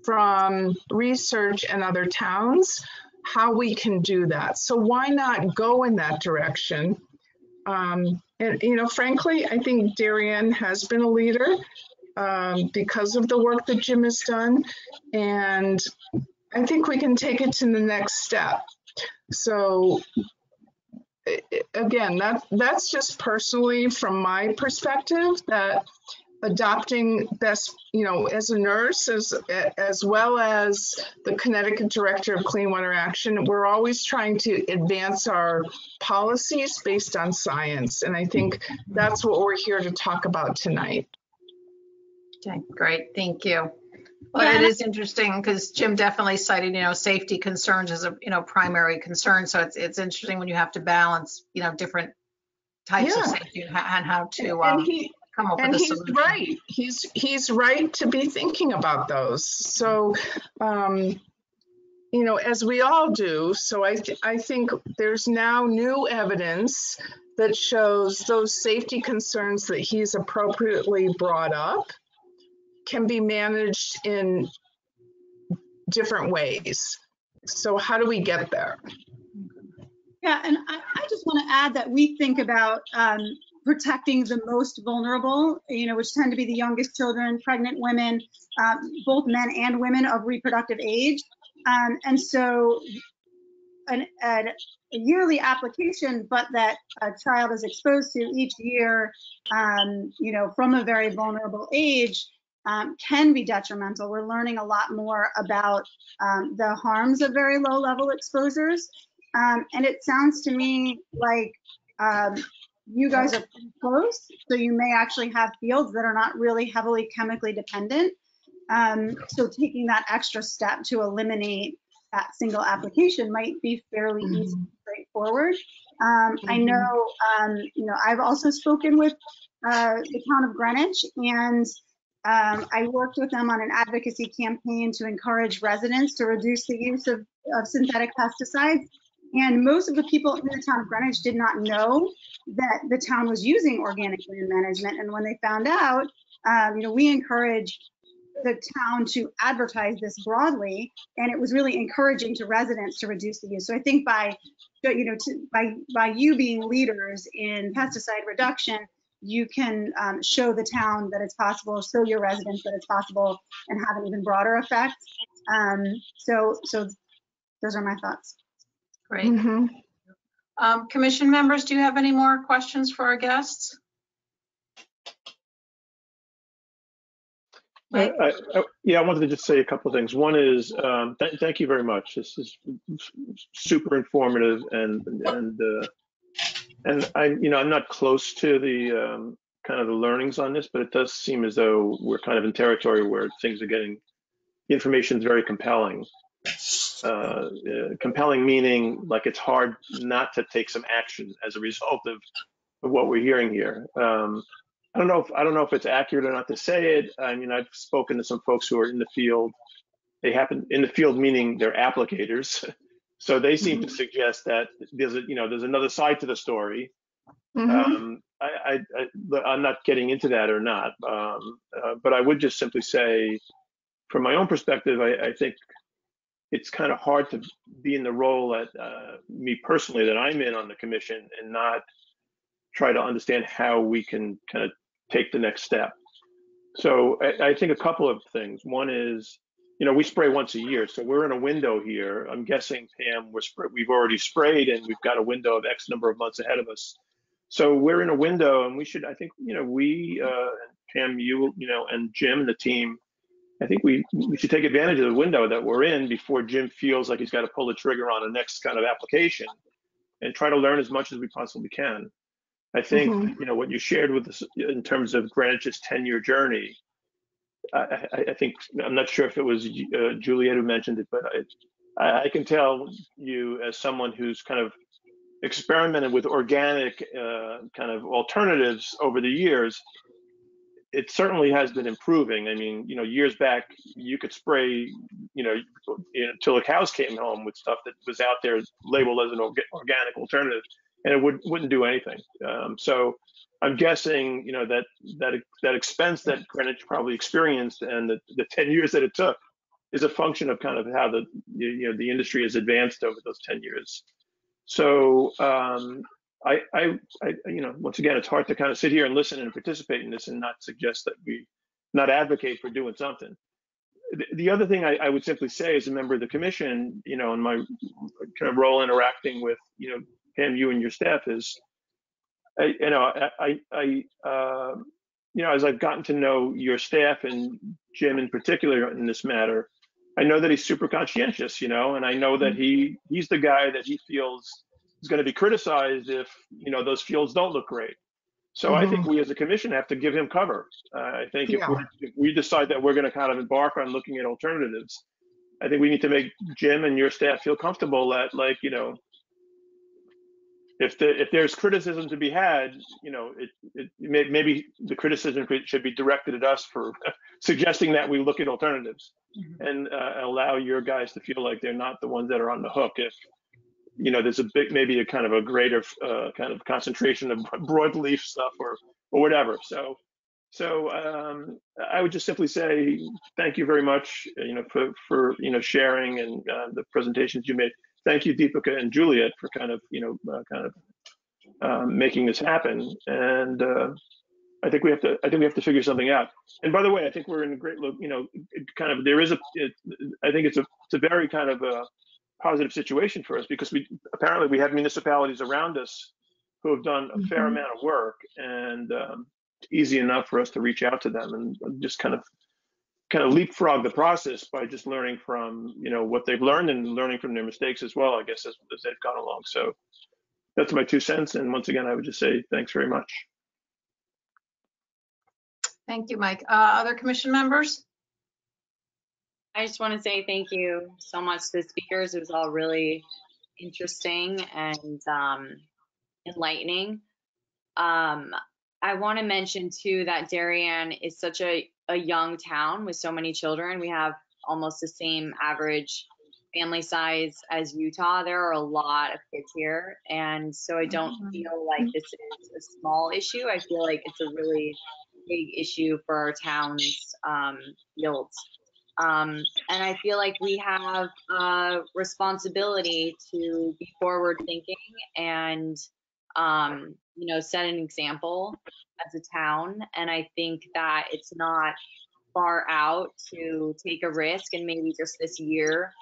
from research and other towns how we can do that. So why not go in that direction? And, frankly, I think Darien has been a leader because of the work that Jim has done. And I think we can take it to the next step. So again, that's just personally from my perspective, that adopting best, as a nurse, as well as the Connecticut Director of Clean Water Action, we're always trying to advance our policies based on science. And I think that's what we're here to talk about tonight. Okay, great, thank you. Well, it is interesting because Jim definitely cited, safety concerns as a, primary concern. So it's interesting when you have to balance, different types of safety and how to come up with a solution. He's right. He's right to be thinking about those. So, as we all do. So I think there's now new evidence that shows those safety concerns that he's appropriately brought up can be managed in different ways. So how do we get there? Yeah, and I just want to add that we think about protecting the most vulnerable, which tend to be the youngest children, pregnant women, both men and women of reproductive age. And so a yearly application, but that a child is exposed to each year, from a very vulnerable age, can be detrimental. We're learning a lot more about the harms of very low level exposures. And it sounds to me like you guys are pretty close. So you may actually have fields that are not really heavily chemically dependent. So taking that extra step to eliminate that single application might be fairly easy and straightforward. I know, I've also spoken with the town of Greenwich, and I worked with them on an advocacy campaign to encourage residents to reduce the use of synthetic pesticides. And most of the people in the town of Greenwich did not know that the town was using organic land management. And when they found out, we encouraged the town to advertise this broadly, and it was really encouraging to residents to reduce the use. So I think by you being leaders in pesticide reduction, you can show the town that it's possible, show your residents that it's possible, and have an even broader effect. So those are my thoughts. Great. Commission members, do you have any more questions for our guests? Mike? Yeah, I wanted to just say a couple of things. One is, thank you very much. This is super informative, and I'm not close to the kind of the learnings on this, but it does seem as though we're kind of in territory where things are getting, the information is very compelling. Compelling meaning like it's hard not to take some action as a result of what we're hearing here. I don't know if it's accurate or not to say it. I mean, I've spoken to some folks who are in the field. They happen in the field, meaning they're applicators. So they seem to suggest that there's another side to the story. I'm not getting into that or not, but I would just simply say, from my own perspective, I think it's kind of hard to be in the role that me personally that I'm in on the commission and not try to understand how we can kind of take the next step. So I think a couple of things. One is, we spray once a year, so we're in a window here. I'm guessing, Pam, we've already sprayed and we've got a window of X number of months ahead of us. So we're in a window, and we should, I think, we, Pam, you, and Jim and the team, I think we should take advantage of the window that we're in before Jim feels like he's got to pull the trigger on a next kind of application, and try to learn as much as we possibly can. I think, what you shared with us in terms of Greenwich's 10-year journey, I think, I'm not sure if it was Juliet who mentioned it, but I can tell you, as someone who's kind of experimented with organic kind of alternatives over the years, it certainly has been improving. I mean, years back, you could spray, until the cows came home with stuff that was out there labeled as an organic alternative, and it wouldn't do anything. So I'm guessing, that expense that Greenwich probably experienced and the 10 years that it took is a function of kind of how the industry has advanced over those 10 years. So once again, it's hard to kind of sit here and listen and participate in this and not suggest that we not advocate for doing something. The other thing I would simply say as a member of the commission, in my kind of role interacting with, Pam, you and your staff is, as I've gotten to know your staff and Jim in particular in this matter, I know that he's super conscientious, and I know that he's the guy that he feels is going to be criticized if, those fields don't look great. So I think we as a commission have to give him cover. I think if we decide that we're going to kind of embark on looking at alternatives, I think we need to make Jim and your staff feel comfortable that, like, if there's criticism to be had, maybe the criticism should be directed at us for suggesting that we look at alternatives and allow your guys to feel like they're not the ones that are on the hook if, there's maybe a kind of a greater kind of concentration of broadleaf stuff or whatever. So I would just simply say thank you very much, for sharing and the presentations you made. Thank you, Deepika and Juliet, for kind of making this happen. And I think we have to figure something out. And by the way, I think we're in a great look. I think it's a very kind of a positive situation for us, because we have municipalities around us who have done a fair amount of work, and it's easy enough for us to reach out to them and just kind of leapfrog the process by just learning from what they've learned and learning from their mistakes as well, I guess, as they've gone along. So that's my 2 cents. And once again, I would just say thanks very much. Thank you, Mike. Other commission members? I just want to say thank you so much to the speakers. It was all really interesting and enlightening. I want to mention too that Darien is such a young town with so many children. We have almost the same average family size as Utah. There are a lot of kids here, and so I don't feel like this is a small issue. I feel like it's a really big issue for our town's fields. And I feel like we have a responsibility to be forward thinking and set an example as a town. And I think that it's not far out to take a risk, and maybe just this year,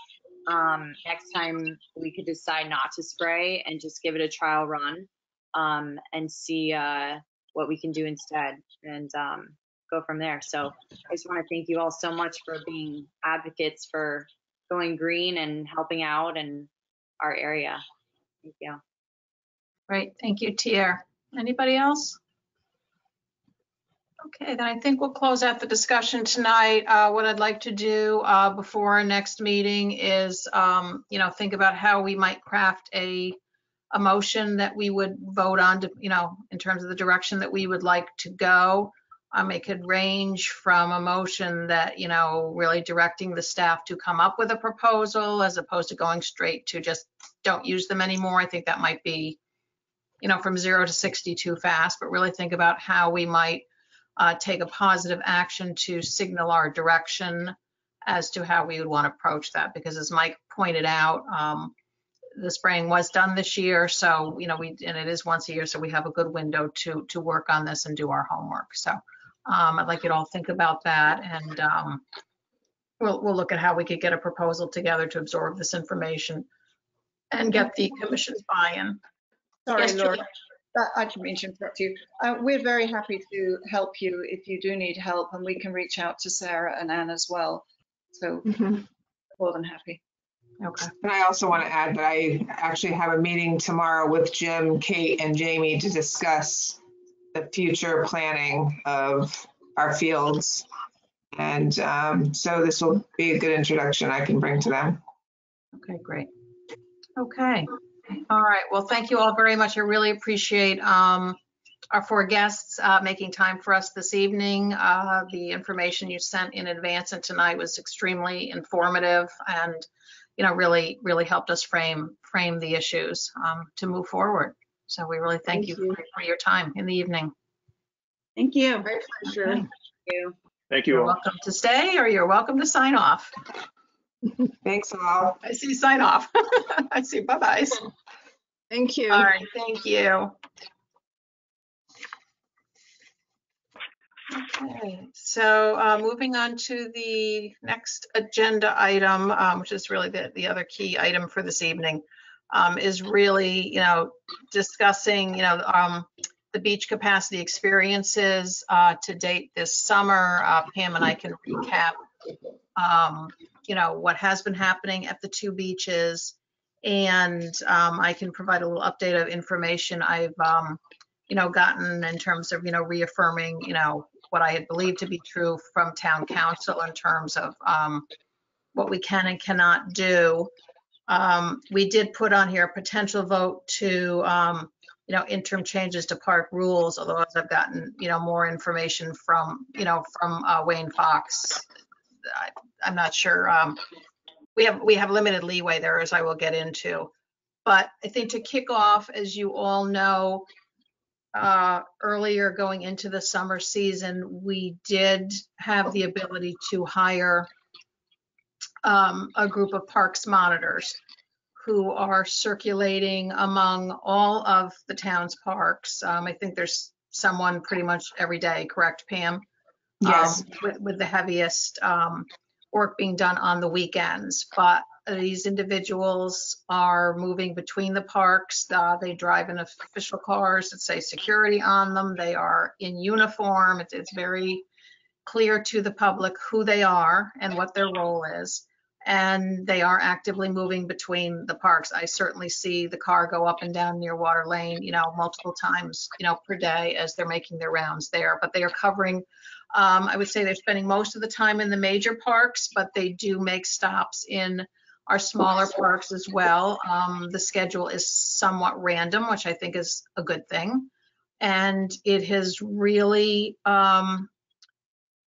next time we could decide not to spray and just give it a trial run, and see what we can do instead, and go from there. So I just want to thank you all so much for being advocates for going green and helping out in our area. Thank you. Great, thank you, Tier. Anybody else? Okay, then I think we'll close out the discussion tonight. What I'd like to do before our next meeting is, think about how we might craft a motion that we would vote on to, in terms of the direction that we would like to go. It could range from a motion that, really directing the staff to come up with a proposal as opposed to going straight to just don't use them anymore. I think that might be, from 0 to 60 too fast, but really think about how we might take a positive action to signal our direction as to how we would want to approach that. Because as Mike pointed out, the spraying was done this year, so and it is once a year, so we have a good window to work on this and do our homework. So I'd like you to all think about that, and we'll look at how we could get a proposal together to absorb this information and get the commission's buy-in. Sorry, Yes, Laura. Julie. I didn't mean to interrupt you. We're very happy to help you if you do need help, and we can reach out to Sarah and Anne as well. So more than happy. Okay. And I also want to add that I actually have a meeting tomorrow with Jim, Kate, and Jamie to discuss the future planning of our fields. And so this will be a good introduction I can bring to them. Okay, great. Okay. All right. Well, thank you all very much. I really appreciate our 4 guests making time for us this evening. The information you sent in advance and tonight was extremely informative, and really helped us frame the issues to move forward. So we really thank you for your time in the evening. Thank you. Great pleasure. Okay. Thank you. Thank you You're all. welcome to stay, or you're welcome to sign off. Thanks all. I see sign off. I see bye-byes. Thank you. All right, thank you. Okay, so moving on to the next agenda item, which is really the other key item for this evening, is really, discussing, the beach capacity experiences to date this summer. Pam and I can recap, what has been happening at the 2 beaches, and I can provide a little update of information I've, gotten in terms of, reaffirming, what I had believed to be true from town council in terms of what we can and cannot do. We did put on here a potential vote to, interim changes to park rules, although as I've gotten, more information from, Wayne Fox, I'm not sure. We have limited leeway there, as I will get into. But I think to kick off, as you all know, earlier going into the summer season, we did have the ability to hire a group of parks monitors who are circulating among all of the town's parks. I think there's someone pretty much every day, correct, Pam? Yes. With the heaviest work being done on the weekends. But these individuals are moving between the parks. They drive in official cars that say security on them. They are in uniform. It's very clear to the public who they are and what their role is. And they are actively moving between the parks. I certainly see the car go up and down near Water Lane, multiple times, per day as they're making their rounds there. But they are covering, I would say they're spending most of the time in the major parks, but they do make stops in our smaller parks as well. The schedule is somewhat random, which I think is a good thing. And it has really,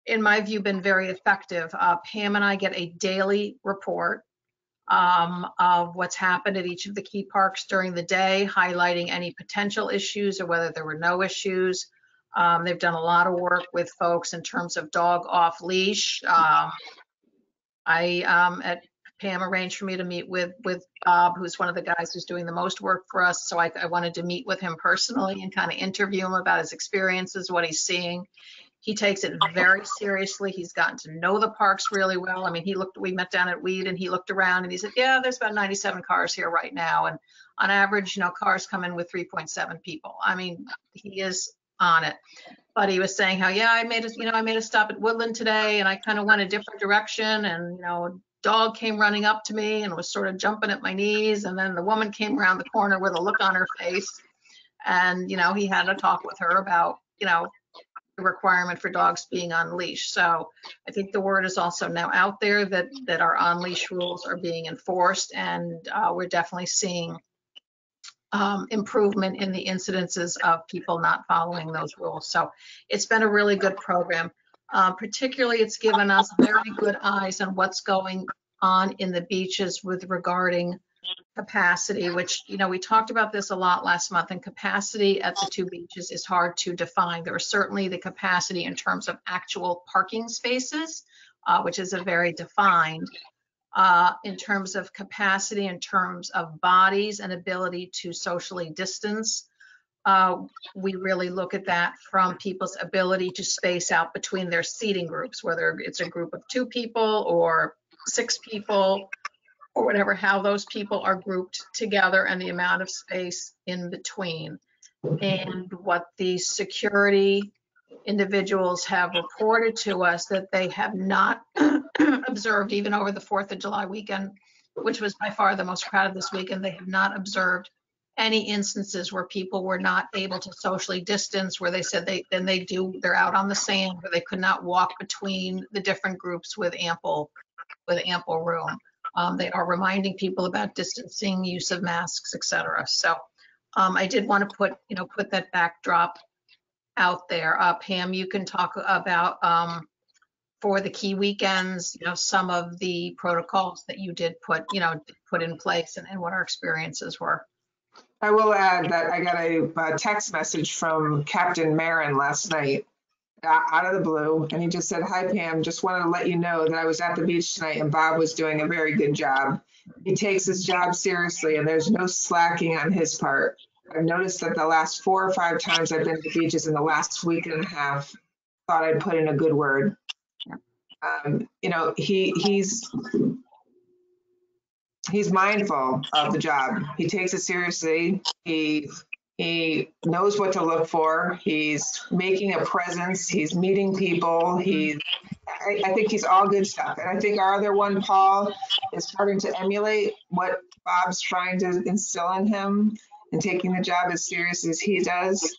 in my view, been very effective. Pam and I get a daily report of what's happened at each of the key parks during the day, highlighting any potential issues or whether there were no issues. They've done a lot of work with folks in terms of dog off leash. At Pam arranged for me to meet with Bob, who's one of the guys who's doing the most work for us. So I wanted to meet with him personally and kind of interview him about his experiences, what he's seeing. He takes it very seriously. He's gotten to know the parks really well. I mean, we met down at Weed and he looked around and he said, yeah, there's about 97 cars here right now. And on average, cars come in with 3.7 people. I mean, he is on it. But he was saying how, yeah, I made a stop at Woodland today and I kind of went a different direction. And, a dog came running up to me and was sort of jumping at my knees. And then the woman came around the corner with a look on her face. And, he had a talk with her about, the requirement for dogs being on leash. So I think the word is also now out there that our on leash rules are being enforced, and we're definitely seeing improvement in the incidences of people not following those rules. So it's been a really good program. Particularly, it's given us very good eyes on what's going on in the beaches with regarding capacity, which, we talked about this a lot last month, and capacity at the two beaches is hard to define. There is certainly the capacity in terms of actual parking spaces, which is a very defined. In terms of capacity, in terms of bodies and ability to socially distance, we really look at that from people's ability to space out between their seating groups, whether it's a group of 2 people or 6 people, or whatever, how those people are grouped together and the amount of space in between. And what the security individuals have reported to us that they have not observed, even over the 4th of July weekend, which was by far the most crowded this weekend, they have not observed any instances where people were not able to socially distance, where they said they're out on the sand, where they could not walk between the different groups with ample room. They are reminding people about distancing, use of masks, etc. So I did want to put that backdrop out there. Pam, you can talk about for the key weekends, some of the protocols that you did put in place and what our experiences were. I will add that I got a text message from Captain Marin last night out of the blue, and he just said, "Hi Pam, just wanted to let you know that I was at the beach tonight and Bob was doing a very good job. He takes his job seriously and there's no slacking on his part. I've noticed that the last 4 or 5 times I've been to the beaches in the last week and a half, thought I'd put in a good word." He's mindful of the job. He takes it seriously. He knows what to look for. He's making a presence. He's meeting people. I think he's all good stuff. And I think our other one, Paul, is starting to emulate what Bob's trying to instill in him and taking the job as serious as he does.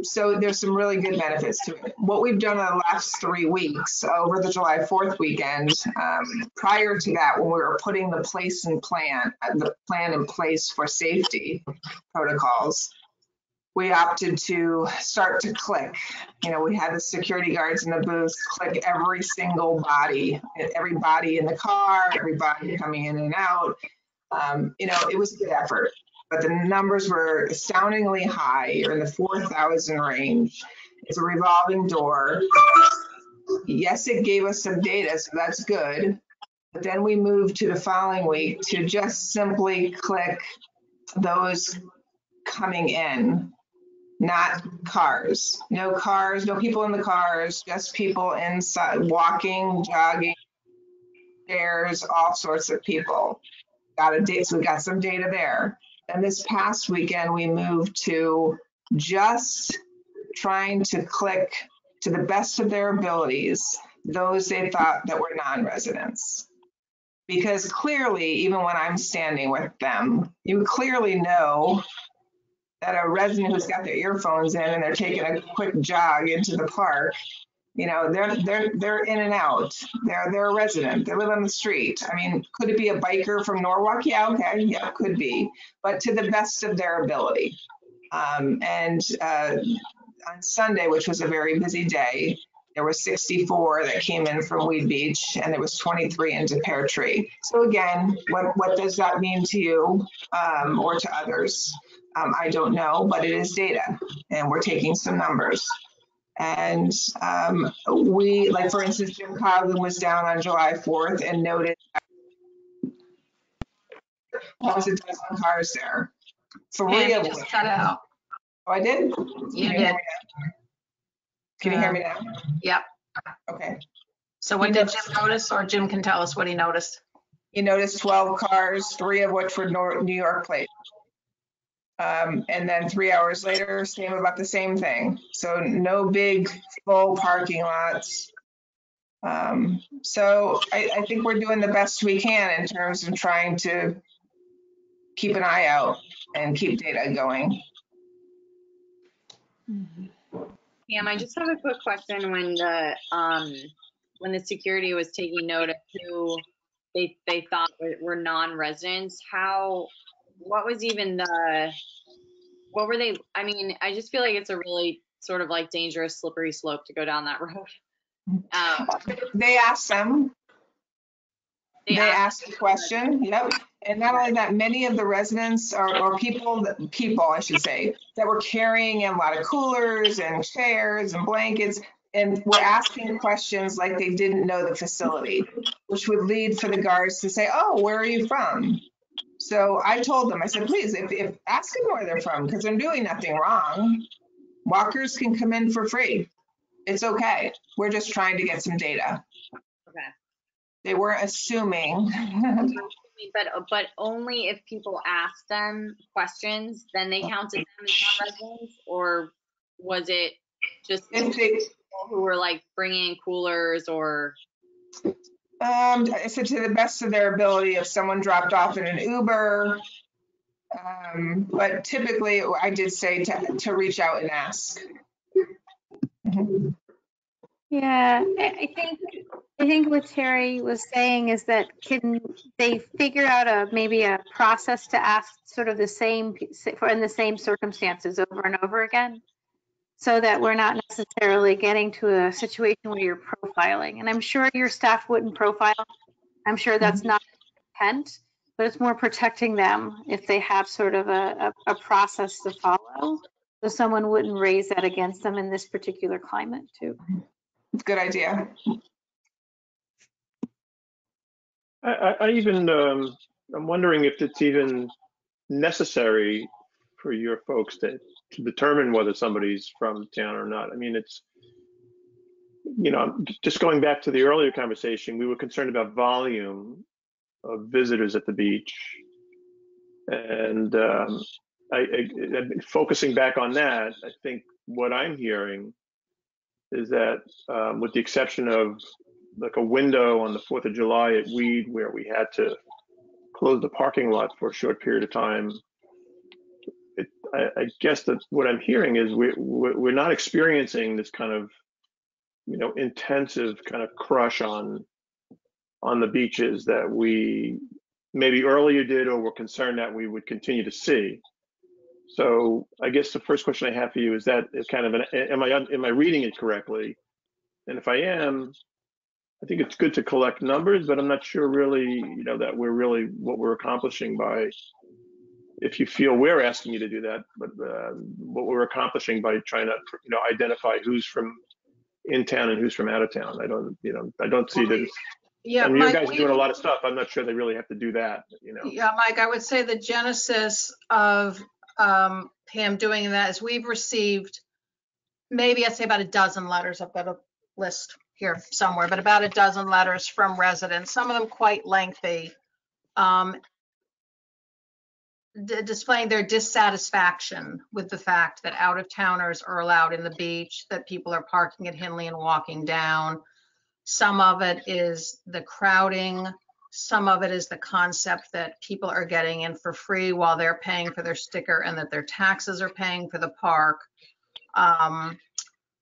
So there's some really good benefits to it. What we've done in the last 3 weeks over the July 4th weekend, prior to that, when we were putting the plan in place for safety protocols, we opted to start to click. We had the security guards in the booths click every single body, every body in the car, every body coming in and out. It was a good effort, but the numbers were astoundingly high. You're in the 4,000 range. It's a revolving door. Yes, it gave us some data, so that's good. But then we moved to the following week to just simply click those coming in, not cars. No cars, no people in the cars, just people inside, walking, jogging, stairs, all sorts of people. So we got some data there. And this past weekend, we moved to just trying to click to the best of their abilities those they thought that were non-residents. Because clearly, even when I'm standing with them, you clearly know that a resident who's got their earphones in and they're taking a quick jog into the park, they're in and out. They're a resident. They live on the street. I mean, could it be a biker from Norwalk? Yeah, okay, yeah, could be, but to the best of their ability. And on Sunday, which was a very busy day, there were 64 that came in from Weed Beach, and there was 23 into Pear Tree. So again, what does that mean to you or to others? I don't know, but it is data, and we're taking some numbers. And for instance, Jim Coughlin was down on July 4th and noted almost a dozen cars there. And Three you of just which. cut out. Oh, I did? You did. Can you hear me now? Yep. Okay. So what did Jim notice, or Jim can tell us what he noticed? You noticed 12 cars, 3 of which were New York plate. And then 3 hours later, same about the same thing. So no big full parking lots. So I think we're doing the best we can in terms of trying to keep an eye out and keep data going. Pam, I just have a quick question. When the security was taking note of who they thought were non-residents, what was even what were they? I mean, I just feel like it's a really sort of like dangerous, slippery slope to go down that road. They asked them. They asked the question. Yep. And not only that, many of the residents or people, I should say, that were carrying in a lot of coolers and chairs and blankets, and were asking questions like they didn't know the facility, which would lead for the guards to say, "Oh, where are you from?" So I told them, I said, please, if ask them where they're from, because they're doing nothing wrong. Walkers can come in for free. It's okay. We're just trying to get some data. Okay. They weren't assuming. But only if people ask them questions, then they counted them as non-residents, or was it just people who were like bringing in coolers or? I said to the best of their ability, if someone dropped off in an Uber, but typically I did say to reach out and ask. Yeah, I think what Terry was saying is that can they figure out maybe a process to ask sort of the same in the same circumstances over and over again, so that we're not necessarily getting to a situation where you're profiling. And I'm sure your staff wouldn't profile. I'm sure that's not intent, but it's more protecting them if they have sort of a process to follow, so someone wouldn't raise that against them in this particular climate too. Good idea. I even, I'm wondering if it's even necessary for your folks to determine whether somebody's from town or not. I mean, it's, you know, just going back to the earlier conversation, we were concerned about volume of visitors at the beach. And focusing back on that, I think what I'm hearing is that with the exception of like a window on the 4th of July at Weed where we had to close the parking lot for a short period of time, I guess that what I'm hearing is we're not experiencing this kind of, you know, intensive kind of crush on the beaches that we maybe earlier did or were concerned that we would continue to see. So I guess the first question I have for you is that kind of am I reading it correctly? And if I am, I think it's good to collect numbers, but I'm not sure really, you know, that we're really what we're accomplishing by, if you feel we're asking you to do that, but what we're accomplishing by trying to, you know, identify who's from in town and who's from out of town. I don't see that. Yeah, I mean, Mike, you guys are doing a lot of stuff. I'm not sure they really have to do that, you know. Yeah, Mike, I would say the genesis of Pam doing that is we've received maybe I'd say about a dozen letters. I've got a list here somewhere, but about a dozen letters from residents, some of them quite lengthy, displaying their dissatisfaction with the fact that out-of-towners are allowed in the beach, that people are parking at Henley and walking down. Some of it is the crowding. Some of it is the concept that people are getting in for free while they're paying for their sticker and that their taxes are paying for the park.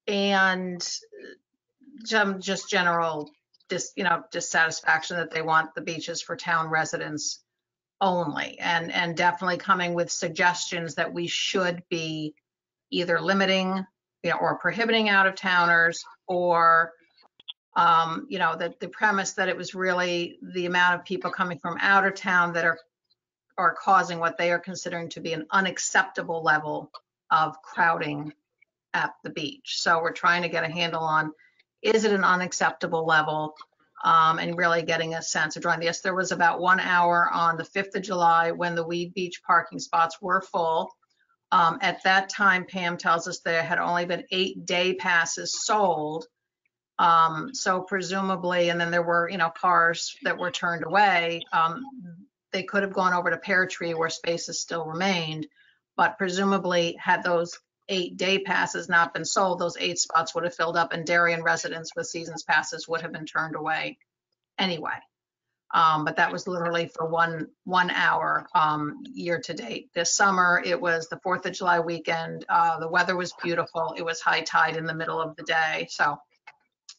And just general dissatisfaction that they want the beaches for town residents only, and definitely coming with suggestions that we should be either limiting, you know, or prohibiting out-of-towners, or you know, the premise that it was really the amount of people coming from out of town that are causing what they are considering to be an unacceptable level of crowding at the beach. So we're trying to get a handle on, is it an unacceptable level? and really getting a sense of drawing. Yes, there was about 1 hour on the 5th of July when the Weed Beach parking spots were full. At that time, Pam tells us there had only been 8 day passes sold. So presumably, and then there were, cars that were turned away. They could have gone over to Pear Tree where spaces still remained, but presumably had those 8 day passes not been sold, those 8 spots would have filled up and Darien residents with seasons passes would have been turned away anyway. But that was literally for one hour year to date. This summer, it was the 4th of July weekend. The weather was beautiful. It was high tide in the middle of the day. So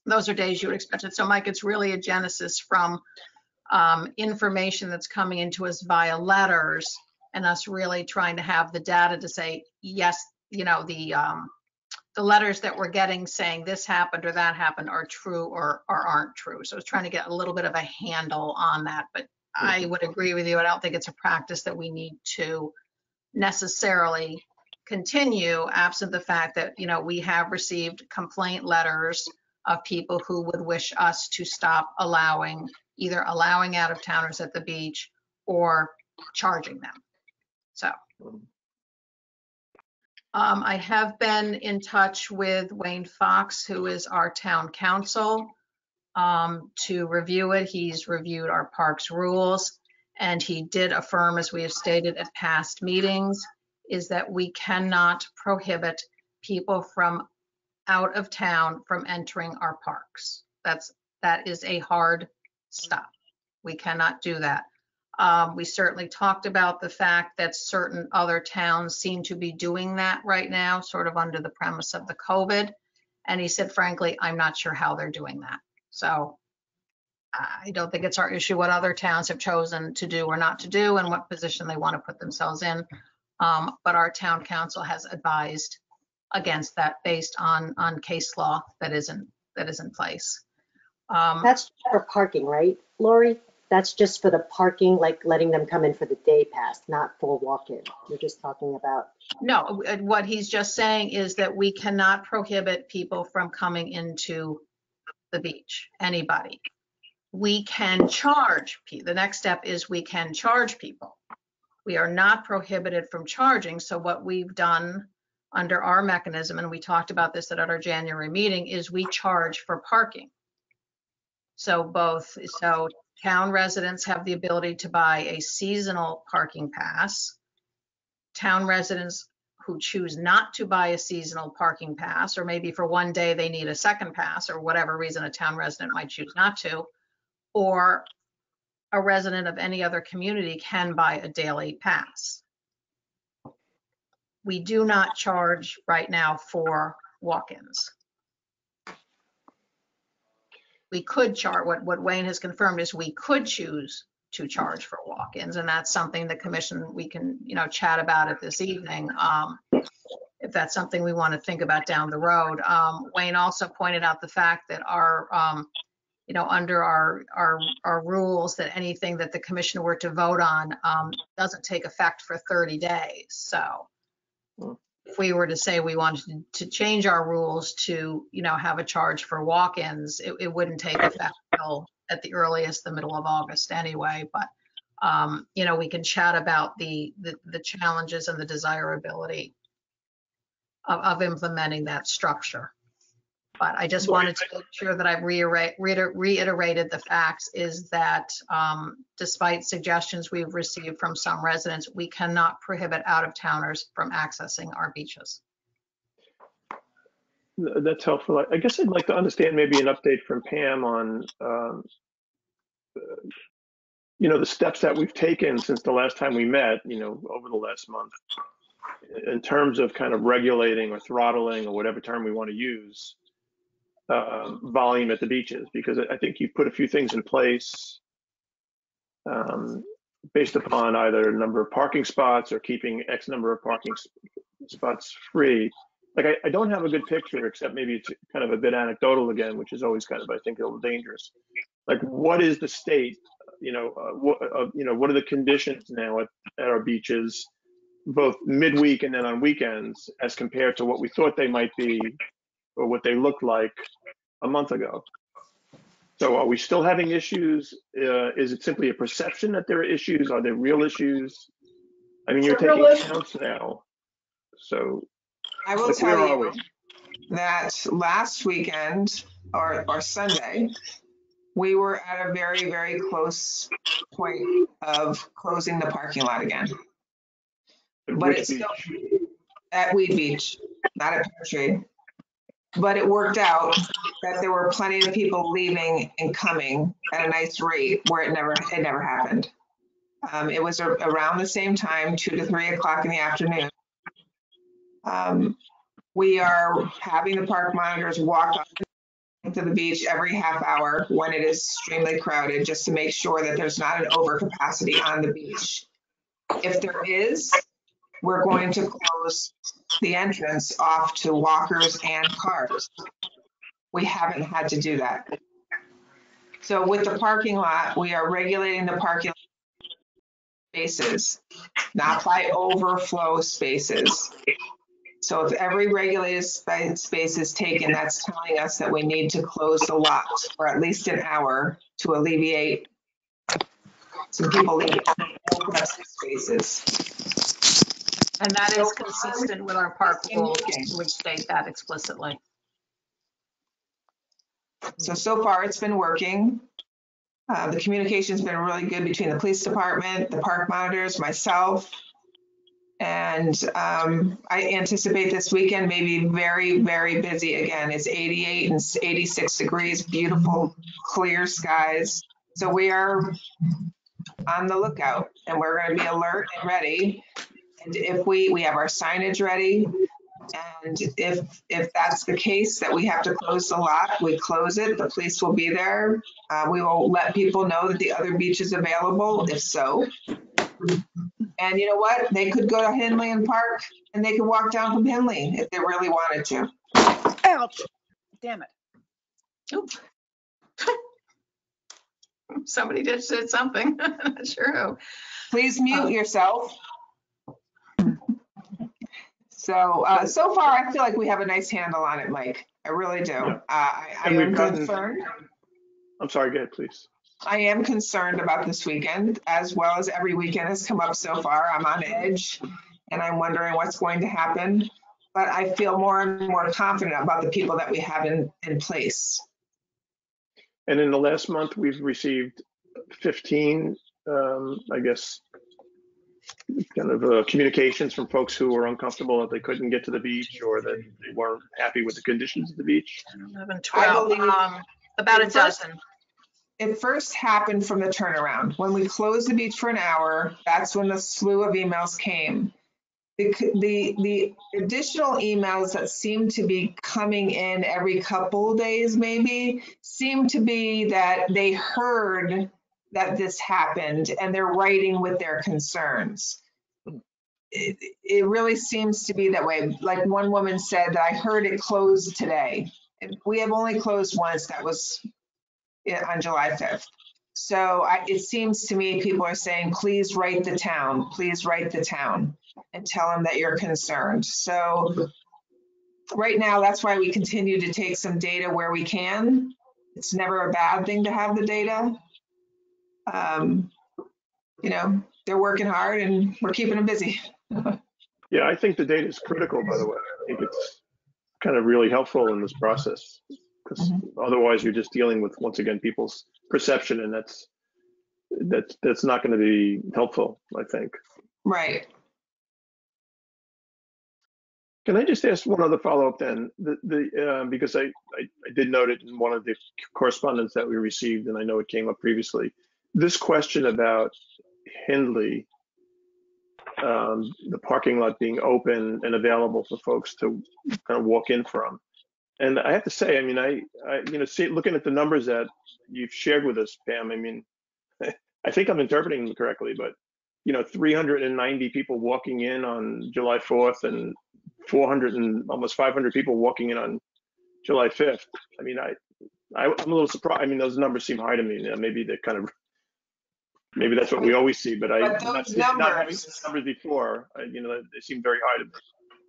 those are days you would expect it. So Mike, it's really a genesis from information that's coming into us via letters and us really trying to have the data to say, yes, the letters that we're getting saying this happened or that happened are true or aren't true. So it's trying to get a little bit of a handle on that. But I would agree with you. I don't think it's a practice that we need to necessarily continue, absent the fact that, we have received complaint letters of people who would wish us to stop either allowing out-of-towners at the beach or charging them. So I have been in touch with Wayne Fox, who is our town council, to review it. He's reviewed our parks rules, and he did affirm, as we have stated at past meetings, is that we cannot prohibit people from out of town from entering our parks. That is a hard stop. We cannot do that. We certainly talked about the fact that certain other towns seem to be doing that right now, sort of under the premise of the COVID. And he said, frankly, I'm not sure how they're doing that. So I don't think it's our issue what other towns have chosen to do or not to do and what position they want to put themselves in. But our town council has advised against that based on case law that is in place. That's for parking, right, Lori? That's just for the parking, like letting them come in for the day pass, not full walk-in. You're just talking about. No, what he's just saying is that we cannot prohibit people from coming into the beach, anybody. We can charge, the next step is we can charge people. We are not prohibited from charging. So what we've done under our mechanism, and we talked about this at our January meeting, is we charge for parking. So town residents have the ability to buy a seasonal parking pass. Town residents who choose not to buy a seasonal parking pass, or maybe for one day they need a second pass, or whatever reason a town resident might choose not to, or a resident of any other community can buy a daily pass. We do not charge right now for walk-ins. We could charge, what Wayne has confirmed is we could choose to charge for walk-ins, and that's something the commission, we can, chat about it this evening, if that's something we want to think about down the road. Wayne also pointed out the fact that our, under our rules, that anything that the commission were to vote on doesn't take effect for 30 days. So if we were to say we wanted to change our rules to, have a charge for walk-ins, it wouldn't take effect until at the earliest the middle of August anyway. But, we can chat about the challenges and the desirability of implementing that structure. But I just wanted to make sure that I've reiterated the facts is that despite suggestions we've received from some residents, we cannot prohibit out-of-towners from accessing our beaches. That's helpful. I guess I'd like to understand maybe an update from Pam on, the steps that we've taken since the last time we met, over the last month, in terms of kind of regulating or throttling or whatever term we want to use, volume at the beaches, because I think you put a few things in place based upon either number of parking spots or keeping X number of parking spots free. Like I don't have a good picture, except maybe it's kind of a bit anecdotal again, which is always kind of, I think, a little dangerous. Like, what is the state? What are the conditions now at our beaches, both midweek and then on weekends, as compared to what we thought they might be or what they looked like a month ago? So are we still having issues? Is it simply a perception that there are issues? Are there real issues? I mean, you're taking counts now. So I will like, tell where are you we? that last weekend or Sunday, we were at a very, very close point of closing the parking lot again. But Which it's still beach? at Weed Beach, not at Pear. But it worked out that there were plenty of people leaving and coming at a nice rate where it never happened. It was around the same time, 2 to 3 o'clock in the afternoon. We are having the park monitors walk to the beach every half hour when it is extremely crowded, just to make sure that there's not an overcapacity on the beach. If there is, we're going to close the entrance off to walkers and cars. We haven't had to do that. So with the parking lot, we are regulating the parking spaces, not by overflow spaces. So if every regulated space is taken, that's telling us that we need to close the lot for at least an hour to alleviate some people leaving spaces. And that is consistent with our park rules, which state that explicitly. So far it's been working. The communication's been really good between the police department, the park monitors, myself. And I anticipate this weekend may be very, very busy again. It's 88 and 86 degrees, beautiful, clear skies. So we are on the lookout and we're going to be alert and ready. And if we have our signage ready, and if that's the case that we have to close the lot, we close it. The police will be there. We will let people know that the other beach is available, if so. And you know what? They could go to Henley and Park and they could walk down from Henley if they really wanted to. Ouch. Damn it. Oop. Somebody did said something. Not sure who. Please mute yourself. So far, I feel like we have a nice handle on it, Mike. I really do. Yeah. I am concerned. I'm sorry, go ahead, please. I am concerned about this weekend, as well as every weekend has come up so far. I'm on edge and I'm wondering what's going to happen. But I feel more and more confident about the people that we have in place. And in the last month, we've received 15, I guess, kind of communications from folks who were uncomfortable that they couldn't get to the beach or that they weren't happy with the conditions of the beach. 11, 12, about a dozen. It first happened from the turnaround. When we closed the beach for an hour, that's when the slew of emails came. The additional emails that seem to be coming in every couple of days maybe seem to be that they heard that this happened and they're writing with their concerns. It really seems to be that way. Like one woman said that I heard it closed today. We have only closed once, that was on July 5th. So it seems to me people are saying, please write the town, please write the town and tell them that you're concerned. So right now, that's why we continue to take some data where we can. It's never a bad thing to have the data. You know, they're working hard and we're keeping them busy. Yeah, I think the data is critical, by the way. I think it's kind of really helpful in this process because otherwise you're just dealing with, once again, people's perception, and that's not going to be helpful, I think. Right. Can I just ask one other follow-up then? Because I did note it in one of the correspondence that we received, and I know it came up previously. This question about Hindley, the parking lot being open and available for folks to kind of walk in from. And I have to say, I mean, I looking at the numbers that you've shared with us, Pam, I mean, I think I'm interpreting them correctly, but 390 people walking in on July 4th and 400 and almost 500 people walking in on July 5th. I mean, I'm a little surprised. I mean, those numbers seem high to me. Maybe they're kind of, maybe that's what we always see, but not having these numbers before, they seem very high to me.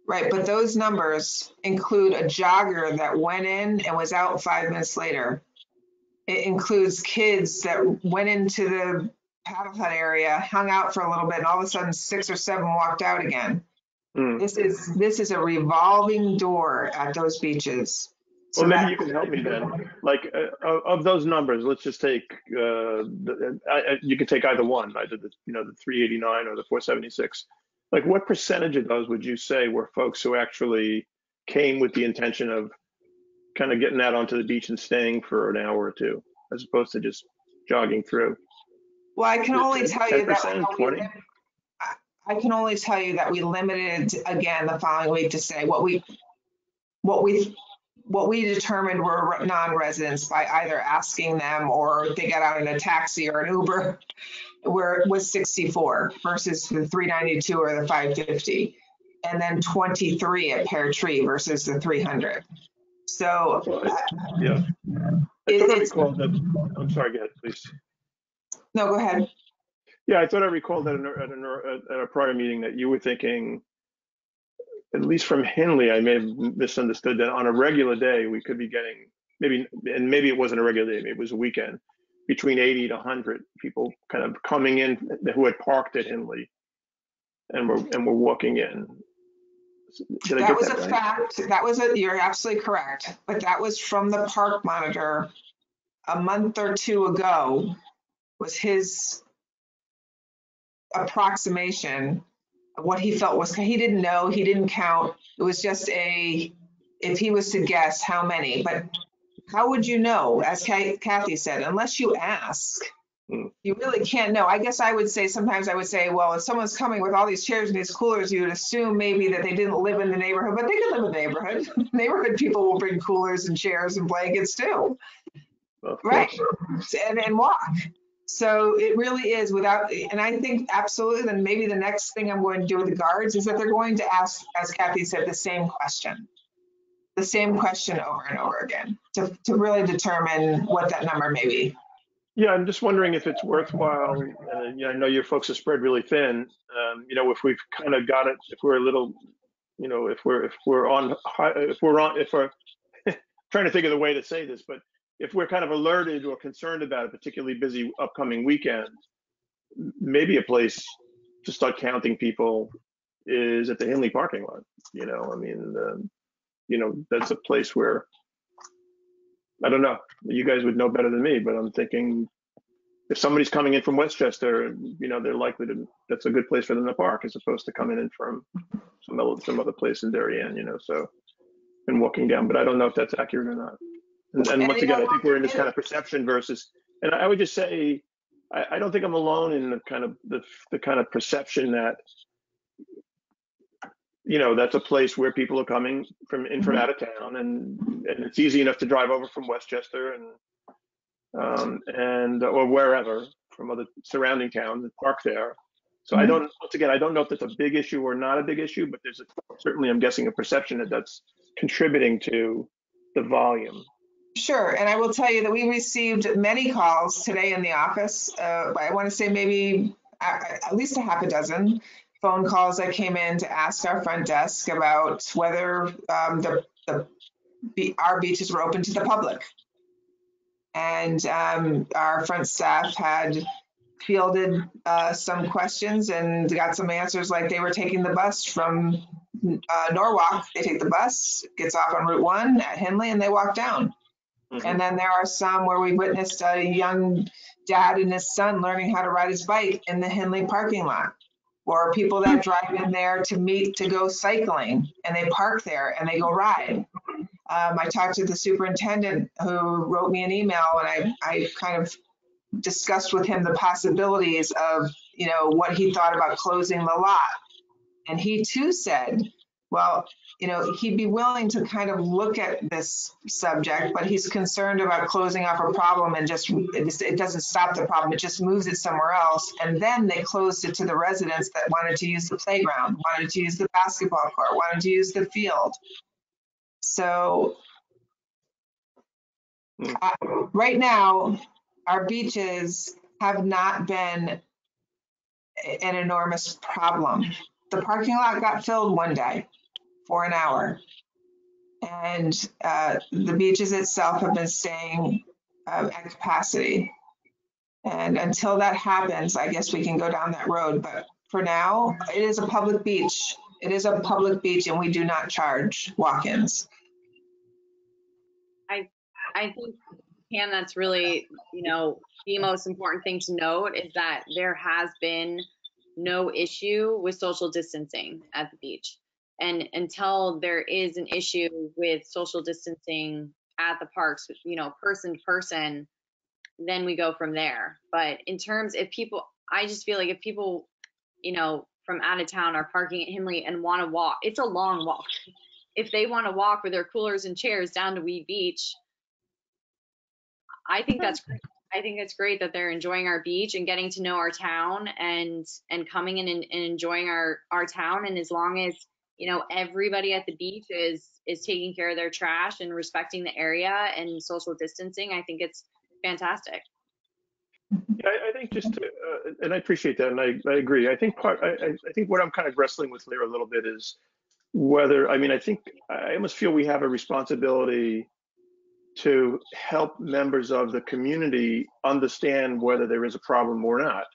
Right, but those numbers include a jogger that went in and was out 5 minutes later. It includes kids that went into the paddle hut area, hung out for a little bit, and all of a sudden 6 or 7 walked out again. This is a revolving door at those beaches. So well, maybe you can help me then. Like of those numbers, let's just take you can take either one, either the the 389 or the 476. Like, what percentage of those would you say were folks who actually came with the intention of kind of getting out onto the beach and staying for an hour or two, as opposed to just jogging through? Well, I can only tell you that 20? I can only tell you that we limited again the following week to say what we determined were non-residents by either asking them or they got out in a taxi or an Uber, where it was 64 versus the 392 or the 550, and then 23 at Pear Tree versus the 300. So yeah, I thought I recalled that. I'm sorry, go ahead, please. No, go ahead. Yeah, I thought I recalled that at a prior meeting that you were thinking, at least from Henley, I may have misunderstood, that on a regular day we could be getting maybe it wasn't a regular day, maybe it was a weekend, between 80 to 100 people kind of coming in who had parked at Henley and were walking in. That was a fact. That was you're absolutely correct. But that was from the park monitor a month or two ago, was his approximation of what he felt was, he didn't know, he didn't count. It was just if he was to guess how many, but how would you know? As Kathy said, unless you ask, you really can't know. I guess I would say, sometimes I would say, well, if someone's coming with all these chairs and these coolers, you would assume maybe that they didn't live in the neighborhood, but they could live in the neighborhood. Neighborhood people will bring coolers and chairs and blankets too. Right. And walk. So it really is without, and I think absolutely, then maybe the next thing I'm going to do with the guards is that they're going to ask, as Kathy said, the same question over and over again to really determine what that number may be. Yeah, I'm just wondering if it's worthwhile. I know your folks are spread really thin. If we've kind of got it, if we're a little, if we're trying to think of the way to say this, but if we're kind of alerted or concerned about a particularly busy upcoming weekend, maybe a place to start counting people is at the Henley parking lot. That's a place where, I don't know, you guys would know better than me, but I'm thinking if somebody's coming in from Westchester, they're likely that's a good place for them to park, as opposed to coming in from some other place in Darien, and walking down. But I don't know if that's accurate or not. And once again, I think we're in this kind of perception versus, and I would just say, I don't think I'm alone in the kind of perception that, that's a place where people are coming from out of town, and it's easy enough to drive over from Westchester and or wherever from other surrounding towns and park there. So I don't know if that's a big issue or not a big issue, but there's certainly, I'm guessing, a perception that's contributing to the volume. Sure, and I will tell you that we received many calls today in the office. I want to say maybe at least a half a dozen phone calls that came in to ask our front desk about whether our beaches were open to the public. And our front staff had fielded some questions and got some answers, like they were taking the bus from Norwalk. They take the bus, gets off on Route 1 at Henley, and they walk down. And then there are some where we witnessed a young dad and his son learning how to ride his bike in the Henley parking lot, or people that drive in there to go cycling, and they park there and they go ride. I talked to the superintendent who wrote me an email, and I kind of discussed with him the possibilities of, what he thought about closing the lot. And he too said, well, he'd be willing to kind of look at this subject, but he's concerned about closing off a problem and it doesn't stop the problem. It just moves it somewhere else. And then they closed it to the residents that wanted to use the playground, wanted to use the basketball court, wanted to use the field. So right now, our beaches have not been an enormous problem. The parking lot got filled one day for an hour, and the beaches itself have been staying at capacity. And until that happens, I guess we can go down that road. But for now, it is a public beach. It is a public beach, and we do not charge walk-ins. I think, Pam, that's really, the most important thing to note is that there has been no issue with social distancing at the beach. And until there is an issue with social distancing at the parks, person to person, then we go from there. But in terms, I just feel like if people, from out of town are parking at Hindley and want to walk, it's a long walk. If they want to walk with their coolers and chairs down to Weed Beach, I think that's great. I think it's great that they're enjoying our beach and getting to know our town and coming in and enjoying our town. And as long as, everybody at the beach is taking care of their trash and respecting the area and social distancing, I think it's fantastic. Yeah, I think and I appreciate that, and I agree. I think I think what I'm kind of wrestling with there a little bit is whether, I think I almost feel we have a responsibility to help members of the community understand whether there is a problem or not,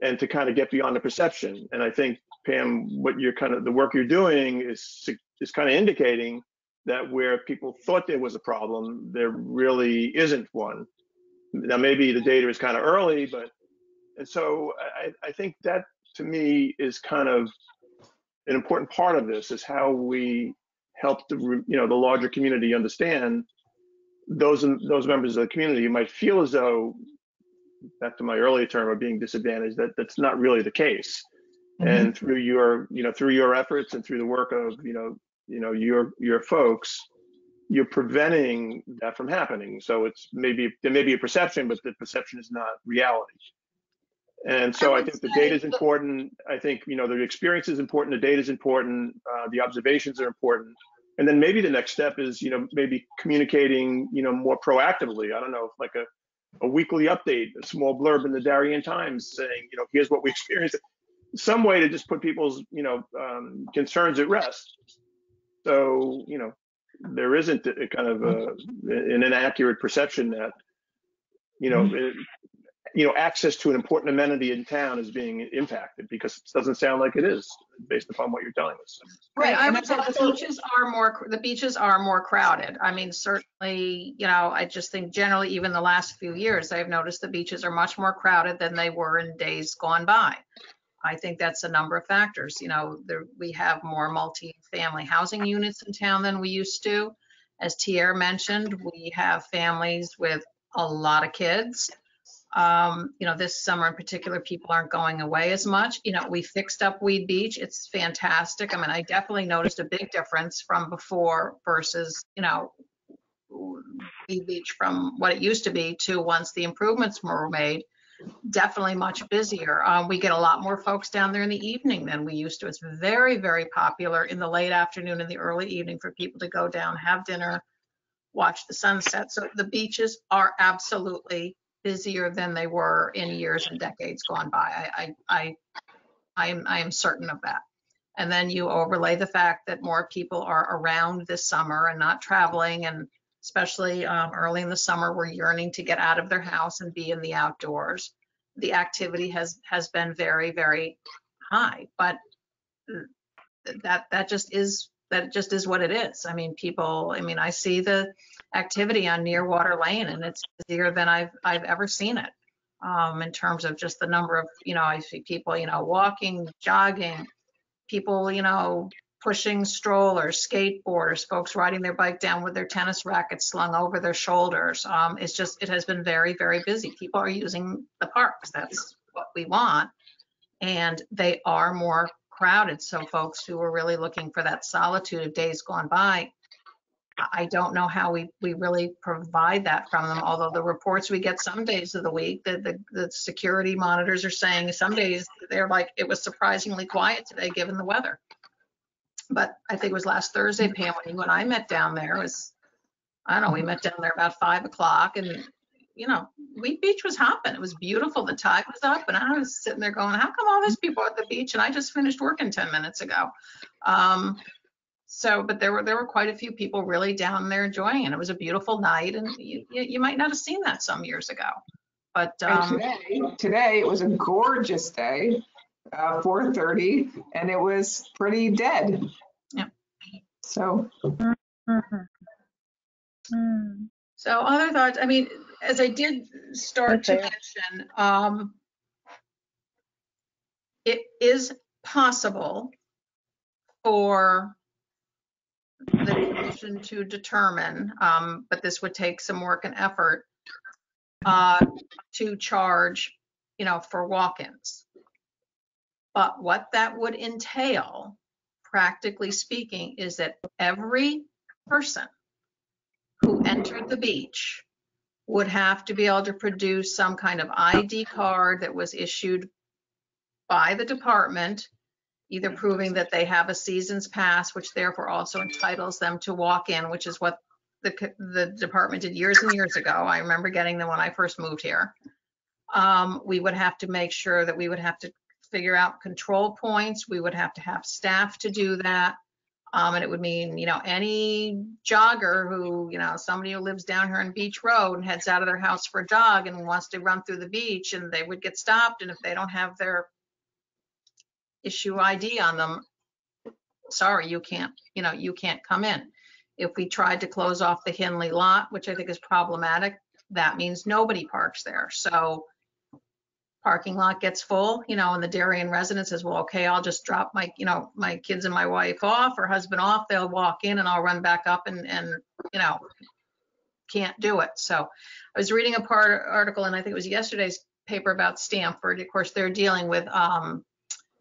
and to kind of get beyond the perception. And I think, Pam, what the work you're doing is kind of indicating that where people thought there was a problem, there really isn't one. Now, maybe the data is kind of early, and so I think that to me is kind of an important part of this, is how we help the larger community understand those members of the community who might feel as though, back to my earlier term, of being disadvantaged, that's not really the case. Mm-hmm. And through your efforts and through the work of your folks, you're preventing that from happening. So there may be a perception, but the perception is not reality. And so I think the data is important. I think, the experience is important. The data is important. The observations are important. And then maybe the next step is, maybe communicating, more proactively. I don't know, like a weekly update, a small blurb in the Darien Times saying, here's what we experienced. Some way to just put people's, concerns at rest. So, there isn't a kind of an inaccurate perception that, access to an important amenity in town is being impacted, because it doesn't sound like it is based upon what you're telling us. Right. I would say the beaches are more crowded. I mean, certainly, I just think generally, even the last few years, I've noticed the beaches are much more crowded than they were in days gone by. I think that's a number of factors. We have more multi-family housing units in town than we used to. As Thierry mentioned, we have families with a lot of kids. This summer in particular, people aren't going away as much. We fixed up Weed Beach. It's fantastic. I mean, I definitely noticed a big difference from before versus, Weed Beach from what it used to be to once the improvements were made. Definitely much busier. We get a lot more folks down there in the evening than we used to. It's very, very popular in the late afternoon and the early evening for people to go down, have dinner, watch the sunset. So the beaches are absolutely busier than they were in years and decades gone by. I am certain of that. And then you overlay the fact that more people are around this summer and not traveling, and especially early in the summer, we're yearning to get out of their house and be in the outdoors. The activity has been very, very high, but that just is what it is. I mean, I see the activity on Nearwater Lane, and it's busier than I've ever seen it. In terms of just the number of, I see people, walking, jogging, people, pushing strollers, skateboarders, folks riding their bike down with their tennis rackets slung over their shoulders. It has been very, very busy. People are using the parks. That's what we want. And they are more crowded. So folks who are really looking for that solitude of days gone by, I don't know how we really provide that from them. Although the reports we get some days of the week, the security monitors are saying some days they're like, it was surprisingly quiet today given the weather. But I think it was last Thursday, Pam, when you and I met down there, we met down there about 5 o'clock, and Weed Beach was hopping. It was beautiful. The tide was up, and I was sitting there going, how come all these people are at the beach? And I just finished working 10 minutes ago. So, but there were quite a few people really down there enjoying it. It was a beautiful night, and you might not have seen that some years ago. But And today it was a gorgeous day, 4:30, and it was pretty dead. Yeah. So. So other thoughts, I mean, as I did start to mention, it is possible for the commission to determine, but this would take some work and effort, to charge, for walk-ins. But what that would entail, practically speaking, is that every person who entered the beach would have to be able to produce some kind of ID card that was issued by the department, either proving that they have a season's pass, which therefore also entitles them to walk in, which is what the department did years and years ago. I remember getting them when I first moved here. We would have to make sure that we would have to figure out control points. We would have to have staff to do that. And it would mean, any jogger who, somebody who lives down here on Beach Road and heads out of their house for a jog and wants to run through the beach, and they would get stopped. And if they don't have their issue ID on them, sorry, you can't come in. If we tried to close off the Hinley lot, which I think is problematic, that means nobody parks there. So parking lot gets full, and the Darien resident says, well, okay, I'll just drop my kids and my wife off or husband off. They'll walk in and I'll run back up and can't do it. So I was reading a article, and I think it was yesterday's paper about Stamford. Of course, they're dealing with,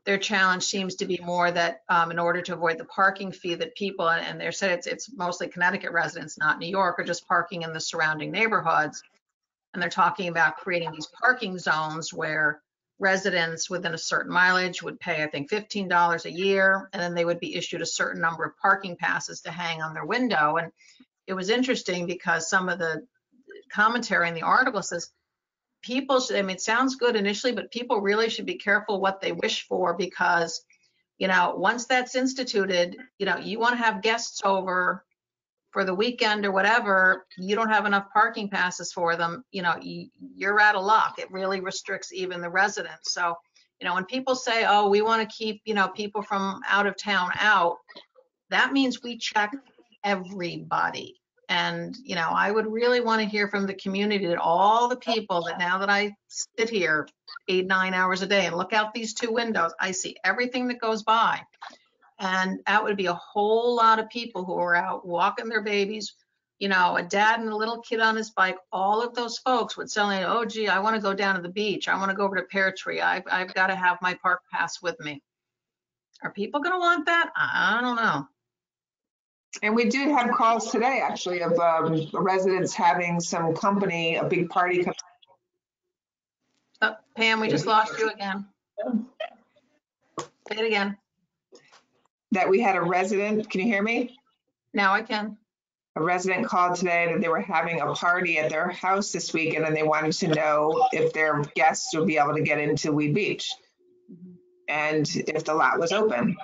their challenge seems to be more that in order to avoid the parking fee that people, and they said it's mostly Connecticut residents, not New York, are just parking in the surrounding neighborhoods. And they're talking about creating these parking zones where residents within a certain mileage would pay, I think, $15 a year, and then they would be issued a certain number of parking passes to hang on their window. And it was interesting because some of the commentary in the article says people should, it sounds good initially, but people really should be careful what they wish for, because, once that's instituted, you want to have guests over for the weekend or whatever, you don't have enough parking passes for them, you're out of luck. It really restricts even the residents. So, when people say, oh, we want to keep, people from out of town out, that means we check everybody. And, I would really want to hear from the community, that all the people that now that I sit here 8-9 hours a day and look out these two windows, I see everything that goes by. And that would be a whole lot of people who are out walking their babies, a dad and a little kid on his bike. All of those folks would say, oh, gee, I want to go down to the beach. I want to go over to Pear Tree. I've got to have my park pass with me. Are people going to want that? I don't know. And we did have calls today, actually, of residents having some company, a big party. Oh, Pam, we just lost you again. Say it again. That we had a resident, can you hear me? Now I can. A resident called today that they were having a party at their house this weekend, and they wanted to know if their guests would be able to get into Weed Beach and if the lot was open,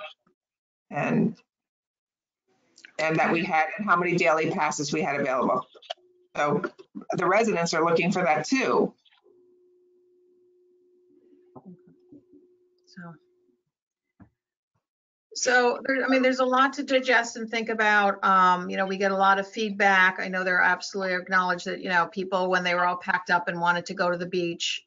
and that we had, and how many daily passes we had available. So the residents are looking for that too. So there's a lot to digest and think about. We get a lot of feedback. I know they're absolutely acknowledged that, people, when they were all packed up and wanted to go to the beach,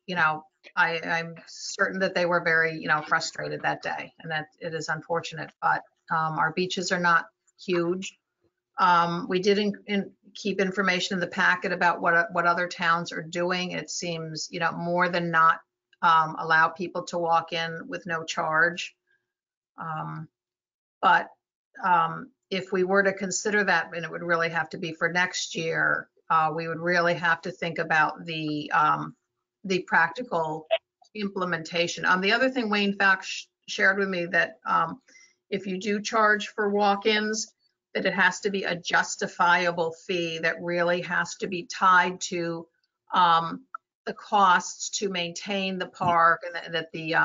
I'm certain that they were very, frustrated that day, and that it is unfortunate, but our beaches are not huge. We did keep information in the packet about what other towns are doing. It seems, more than not, allow people to walk in with no charge. But if we were to consider that, and it would really have to be for next year, we would really have to think about the practical implementation. The other thing Wayne Fox shared with me, that if you do charge for walk-ins, that it has to be a justifiable fee that really has to be tied to the costs to maintain the park, and that the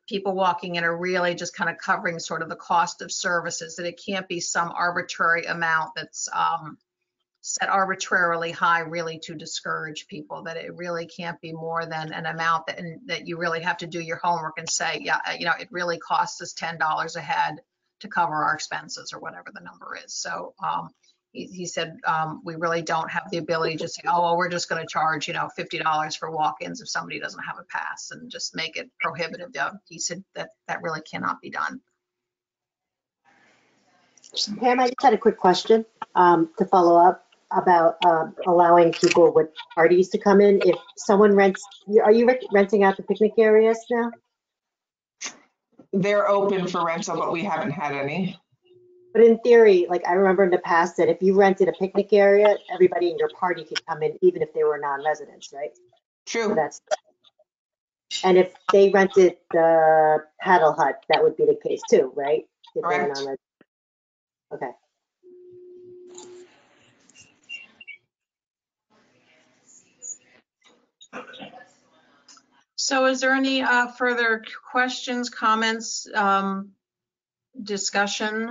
people walking in are really just kind of covering sort of the cost of services, that it can't be some arbitrary amount that's set arbitrarily high really to discourage people, that it really can't be more than an amount that you really have to do your homework and say, yeah, it really costs us $10 a head to cover our expenses or whatever the number is. So he said, we really don't have the ability to say, oh, well, we're just going to charge, $50 for walk-ins if somebody doesn't have a pass, and just make it prohibitive. He said that really cannot be done. Pam, I just had a quick question to follow up about allowing people with parties to come in. If someone rents, are you renting out the picnic areas now? They're open for rental, but we haven't had any. But in theory, like I remember in the past that if you rented a picnic area, everybody in your party could come in even if they were non-residents, right? True. So and if they rented the paddle hut, that would be the case too, right? If they were Correct. non-residents. Okay. So is there any further questions, comments, discussion?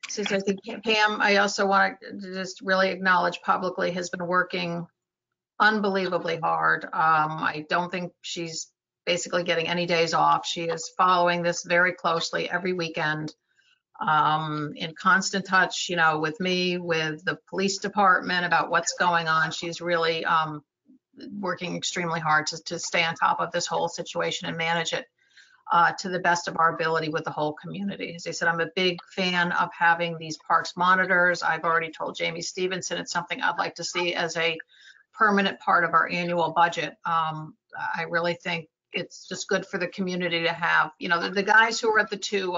Since I think Pam, I also want to just really acknowledge publicly, has been working unbelievably hard. I don't think she's basically getting any days off. She is following this very closely every weekend, in constant touch, with me, with the police department about what's going on. She's really working extremely hard to stay on top of this whole situation and manage it to the best of our ability with the whole community. As I said, I'm a big fan of having these parks monitors. I've already told Jamie Stevenson it's something I'd like to see as a permanent part of our annual budget. I really think it's just good for the community to have, the guys who are at the two,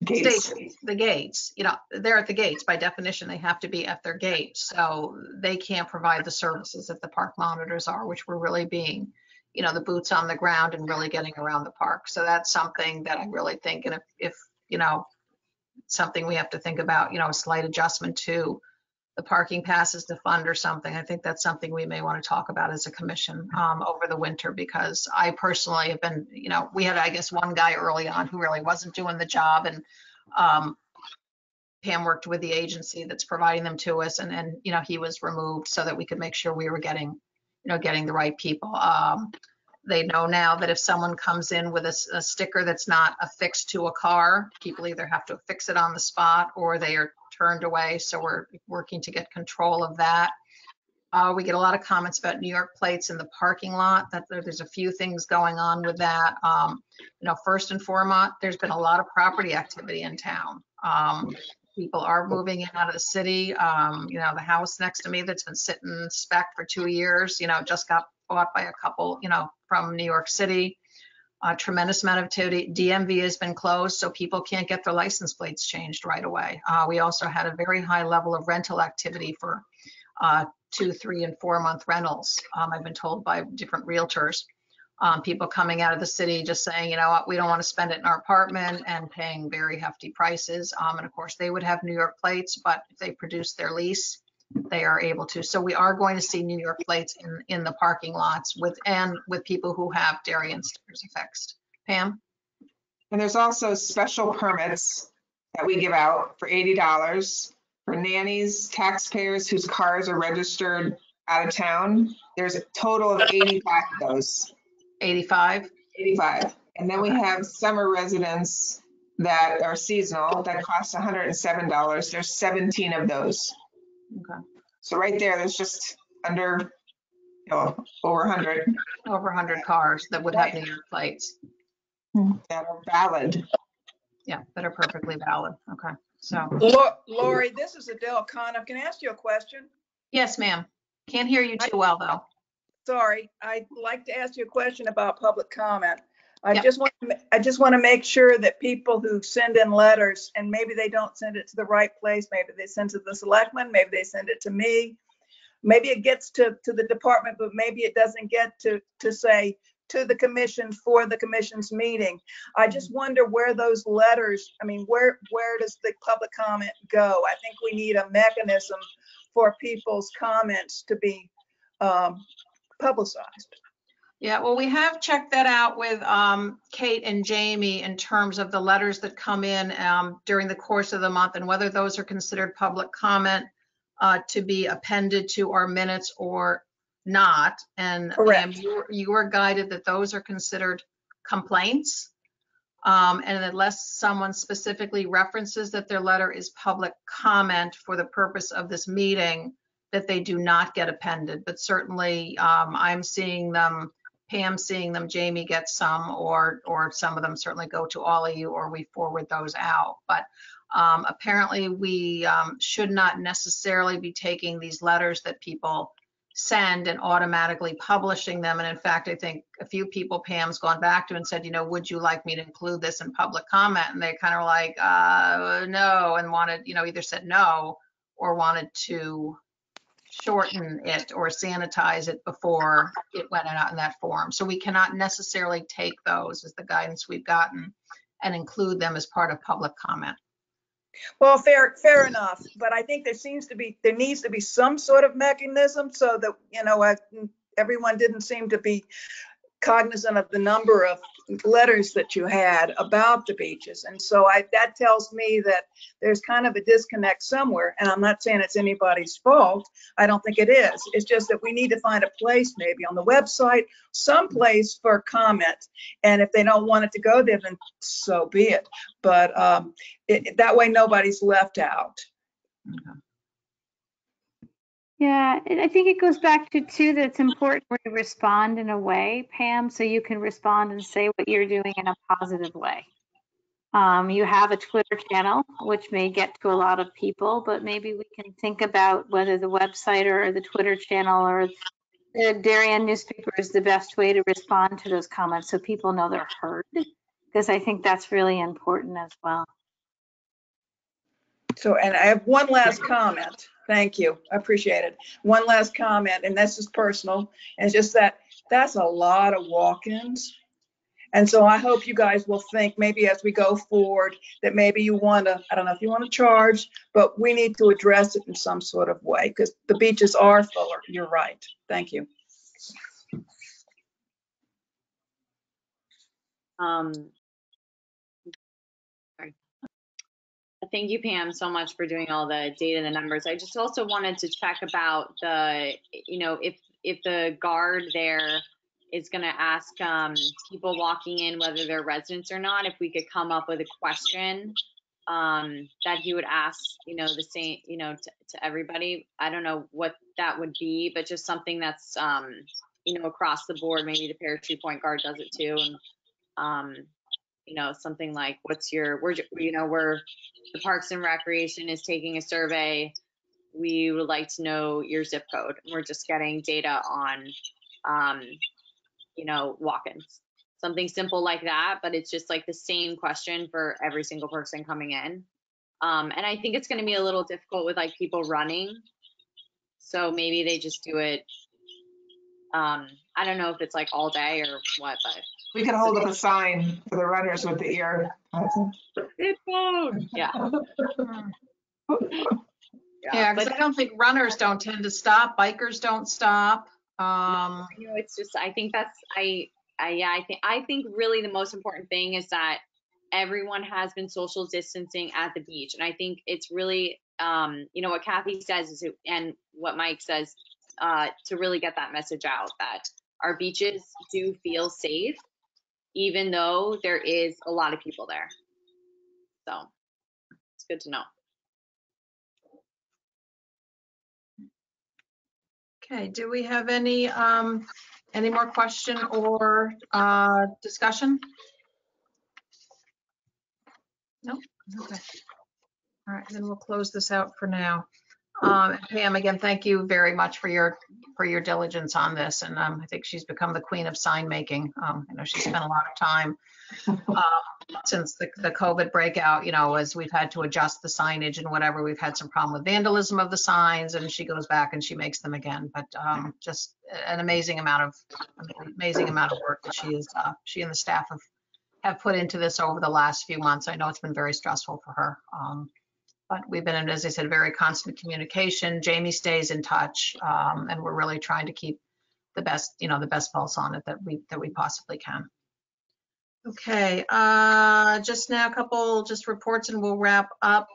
Gates. stations, the gates, they're at the gates. By definition, they have to be at their gate. So they can't provide the services that the park monitors are, which we're really being, the boots on the ground and really getting around the park. So that's something that I really think, and if something we have to think about, a slight adjustment to the parking passes to fund or something. I think that's something we may want to talk about as a commission over the winter, because I personally have been, we had, I guess, one guy early on who really wasn't doing the job, and Pam worked with the agency that's providing them to us, and he was removed so that we could make sure we were getting the right people. They know now that if someone comes in with a sticker that's not affixed to a car, people either have to fix it on the spot or they are turned away. So we're working to get control of that. We get a lot of comments about New York plates in the parking lot. That there's a few things going on with that. First and foremost, there's been a lot of property activity in town. People are moving in out of the city. The house next to me that's been sitting spec for 2 years, just got bought by a couple, from New York City. A tremendous amount of activity. DMV has been closed, so people can't get their license plates changed right away. We also had a very high level of rental activity for 2, 3, and 4 month rentals. I've been told by different realtors. People coming out of the city just saying, what, we don't want to spend it in our apartment, and paying very hefty prices. And of course, they would have New York plates, but if they produce their lease, they are able to. So we are going to see New York plates in the parking lots with people who have Darien stickers affixed. Pam? And there's also special permits that we give out for $80 for nannies, taxpayers whose cars are registered out of town. There's a total of 85 of those. 85? 85. And then we have summer residents that are seasonal that cost $107. There's 17 of those. Okay. So right there's just under, over 100. Over 100 cars that would have New York plates. That are valid. Yeah, that are perfectly valid. Okay. So. Lori, this is Adele Coniff. Can I ask you a question? Yes, ma'am. Can't hear you too well, though. Sorry, I'd like to ask you a question about public comment. I just want to make sure that people who send in letters, and maybe they don't send it to the right place, maybe they send it to the selectman, maybe they send it to me, maybe it gets to the department, but maybe it doesn't get to say to the commission for the commission's meeting. I just wonder where those letters, where does the public comment go? I think we need a mechanism for people's comments to be publicized. Yeah, well, we have checked that out with Kate and Jamie in terms of the letters that come in during the course of the month and whether those are considered public comment to be appended to our minutes or not. And Pam, you were guided that those are considered complaints. And unless someone specifically references that their letter is public comment for the purpose of this meeting, that they do not get appended. But certainly I'm seeing them, Pam's seeing them, Jamie gets some, or some of them certainly go to all of you, or we forward those out. But apparently we should not necessarily be taking these letters that people send and automatically publishing them. And in fact, I think a few people Pam's gone back to and said, you know, would you like me to include this in public comment? And they kind of were like, no, and wanted, you know, either said no or wanted to shorten it or sanitize it before it went out in that form. So we cannot necessarily take those as the guidance we've gotten and include them as part of public comment. Well, fair enough. But I think there needs to be some sort of mechanism so that, you know, everyone didn't seem to be cognizant of the number of letters that you had about the beaches. And so that tells me that there's kind of a disconnect somewhere. And I'm not saying it's anybody's fault. I don't think it is. It's just that we need to find a place, maybe on the website, some place for comment. And if they don't want it to go there, then so be it. But that way nobody's left out. Okay. Yeah, and I think it goes back to too that it's important to respond in a way, Pam, so you can respond and say what you're doing in a positive way. You have a Twitter channel, which may get to a lot of people, but maybe we can think about whether the website or the Twitter channel or the Darien newspaper is the best way to respond to those comments so people know they're heard, because I think that's really important as well. So, and I have one last comment. Thank you. I appreciate it. One last comment, and this is personal. And it's just that's a lot of walk-ins. And so I hope you guys will think maybe as we go forward that maybe you want to, I don't know if you want to charge, but we need to address it in some sort of way because the beaches are fuller. You're right. Thank you. Thank you, Pam, so much for doing all the data and the numbers. I just also wanted to check about the, you know, if the guard there is going to ask people walking in whether they're residents or not, if we could come up with a question that he would ask, you know, the same, you know, to everybody. I don't know what that would be, but just something that's, you know, across the board. Maybe the parachute point guard does it too. And, you know, something like, what's your, the Parks and Recreation is taking a survey. We would like to know your zip code. We're just getting data on, you know, walk-ins. Something simple like that, but it's just like the same question for every single person coming in. And I think it's going to be a little difficult with like people running. So maybe they just do it. I don't know if it's like all day or what, but. We could hold up a sign for the runners with the ear. Good phone. Yeah. Yeah, because I don't think runners don't tend to stop. Bikers don't stop. You know, it's just, I think that's, I think really the most important thing is that everyone has been social distancing at the beach. And I think it's really, you know, what Kathy says is, and what Mike says, to really get that message out that our beaches do feel safe, even though there is a lot of people there. So it's good to know. Okay, do we have any more question or discussion? No? Okay. All right, then we'll close this out for now. Pam, again, thank you very much for your diligence on this. And I think she's become the queen of sign making. I know she spent a lot of time since the COVID breakout, you know, as we've had to adjust the signage and whatever, we've had some problem with vandalism of the signs, and she goes back and she makes them again. But just an amazing amount of work that she and the staff have put into this over the last few months. I know it's been very stressful for her. But we've been in, as I said, very constant communication. Jamie stays in touch, and we're really trying to keep the best, the best pulse on it that we possibly can. Okay, just now a couple just reports and we'll wrap up.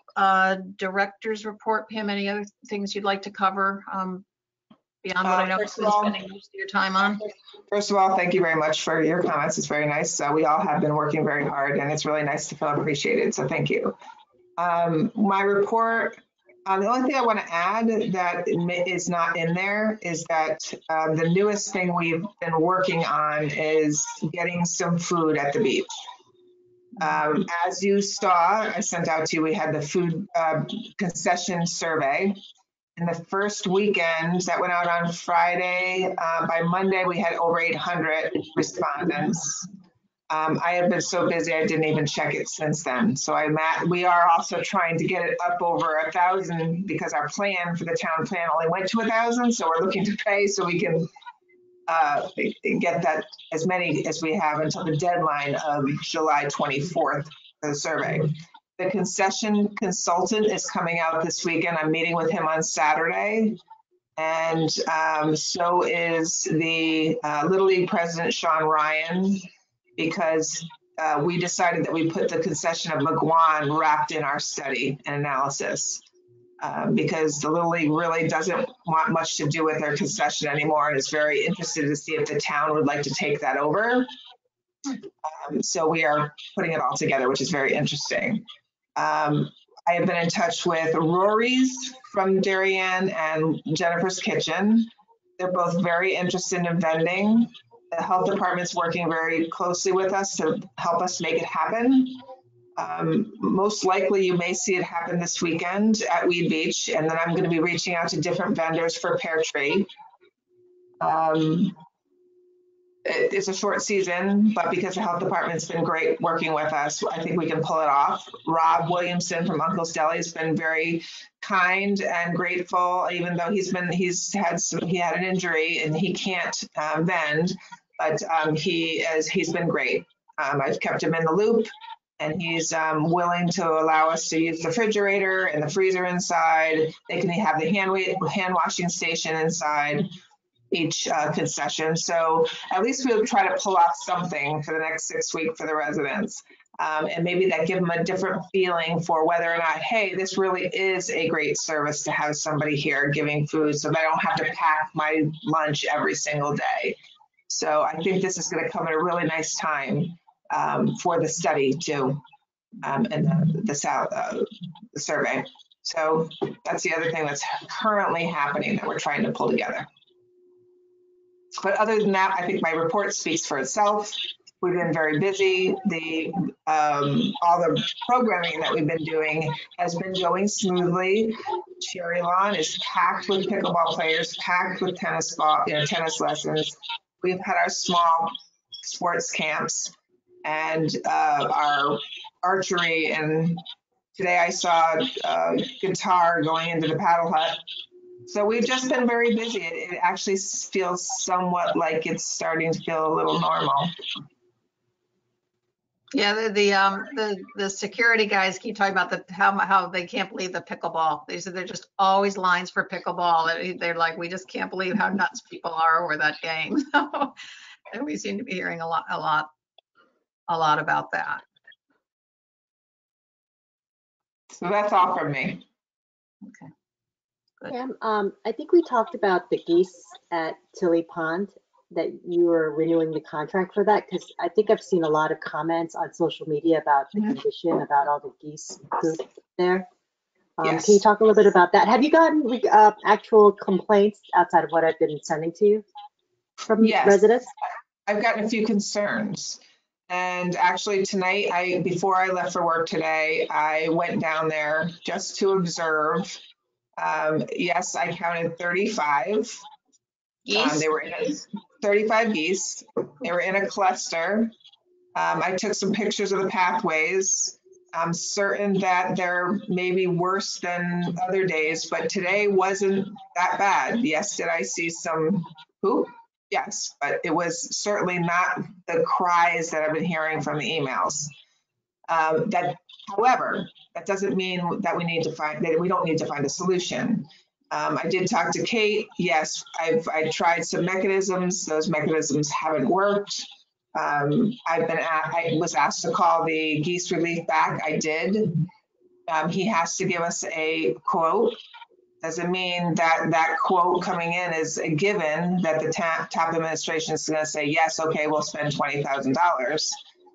Director's report. Pam, any other things you'd like to cover beyond what I know you've been spending most of your time on? First of all, thank you very much for your comments. It's very nice. We all have been working very hard and it's really nice to feel appreciated. So thank you. My report, the only thing I want to add that is not in there is that the newest thing we've been working on is getting some food at the beach. As you saw, I sent out to you, we had the food concession survey. In the first weekend that went out on Friday, by Monday, we had over 800 respondents. I have been so busy, I didn't even check it since then. So we are also trying to get it up over 1,000 because our plan for the town plan only went to 1,000. So we're looking to pay so we can get that as many as we have until the deadline of July 24th for the survey. The concession consultant is coming out this weekend. I'm meeting with him on Saturday. And so is the Little League president, Sean Ryan, because we decided that we put the concession of McGuan wrapped in our study and analysis. Because the Little League really doesn't want much to do with their concession anymore and is very interested to see if the town would like to take that over. So we are putting it all together, which is very interesting. I have been in touch with Rory's from Darien and Jennifer's Kitchen. They're both very interested in vending. The health department's working very closely with us to help us make it happen. Most likely you may see it happen this weekend at Weed Beach, and then I'm going to be reaching out to different vendors for Pear Tree. It's a short season, but because the health department's been great working with us, I think we can pull it off. Rob Williamson from Uncle's Deli has been very kind and grateful, even though he had an injury and he can't vend, but he's been great. I've kept him in the loop, and he's willing to allow us to use the refrigerator and the freezer inside. They can have the hand washing station inside each concession. So at least we'll try to pull off something for the next 6 weeks for the residents. And maybe that give them a different feeling for whether or not, hey, this really is a great service to have somebody here giving food so that I don't have to pack my lunch every single day. So I think this is going to come at a really nice time for the study too, and the survey. So that's the other thing that's currently happening that we're trying to pull together. But other than that, I think my report speaks for itself. We've been very busy. All the programming that we've been doing has been going smoothly. Cherry Lawn is packed with pickleball players, packed with tennis lessons. We've had our small sports camps and our archery, and today I saw guitar going into the paddle hut. So we've just been very busy. It actually feels somewhat like it's starting to feel a little normal. Yeah, the security guys keep talking about how they can't believe the pickleball. They said there's just always lines for pickleball. They're like, we just can't believe how nuts people are over that game. And we seem to be hearing a lot about that. So that's all from me. Okay. Pam, I think we talked about the geese at Tilly Pond, that you were renewing the contract for that, because I think I've seen a lot of comments on social media about the condition, about all the geese poop there. Yes. Can you talk a little bit about that? Have you gotten actual complaints outside of what I've been sending to you from residents? I've gotten a few concerns. And actually tonight, before I left for work today, I went down there just to observe. Yes, I counted 35. They were in 35 geese. They were in a cluster. I took some pictures of the pathways. I'm certain that they're maybe worse than other days, but today wasn't that bad. Yes, did I see some poop? Yes, but it was certainly not the cries that I've been hearing from the emails. However, that doesn't mean that we don't need to find a solution. I did talk to Kate. Yes, I tried some mechanisms. Those mechanisms haven't worked. I was asked to call the geese relief back. I did. He has to give us a quote. Doesn't mean that that quote coming in is a given that the top administration is going to say, yes, okay, we'll spend $20,000.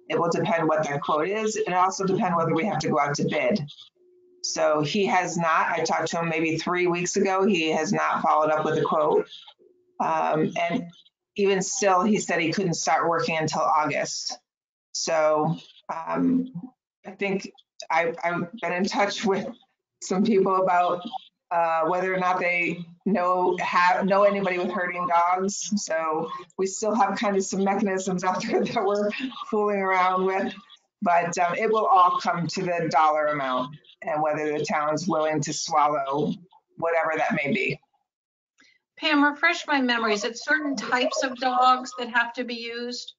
It will depend what that quote is. And it also depend whether we have to go out to bid. So he has not, I talked to him maybe 3 weeks ago. He has not followed up with a quote. And even still, he said he couldn't start working until August. So I think I've been in touch with some people about whether or not they know anybody with herding dogs. So we still have kind of some mechanisms out there that we're fooling around with, but it will all come to the dollar amount and whether the town's willing to swallow whatever that may be. Pam, refresh my memory. Is it certain types of dogs that have to be used?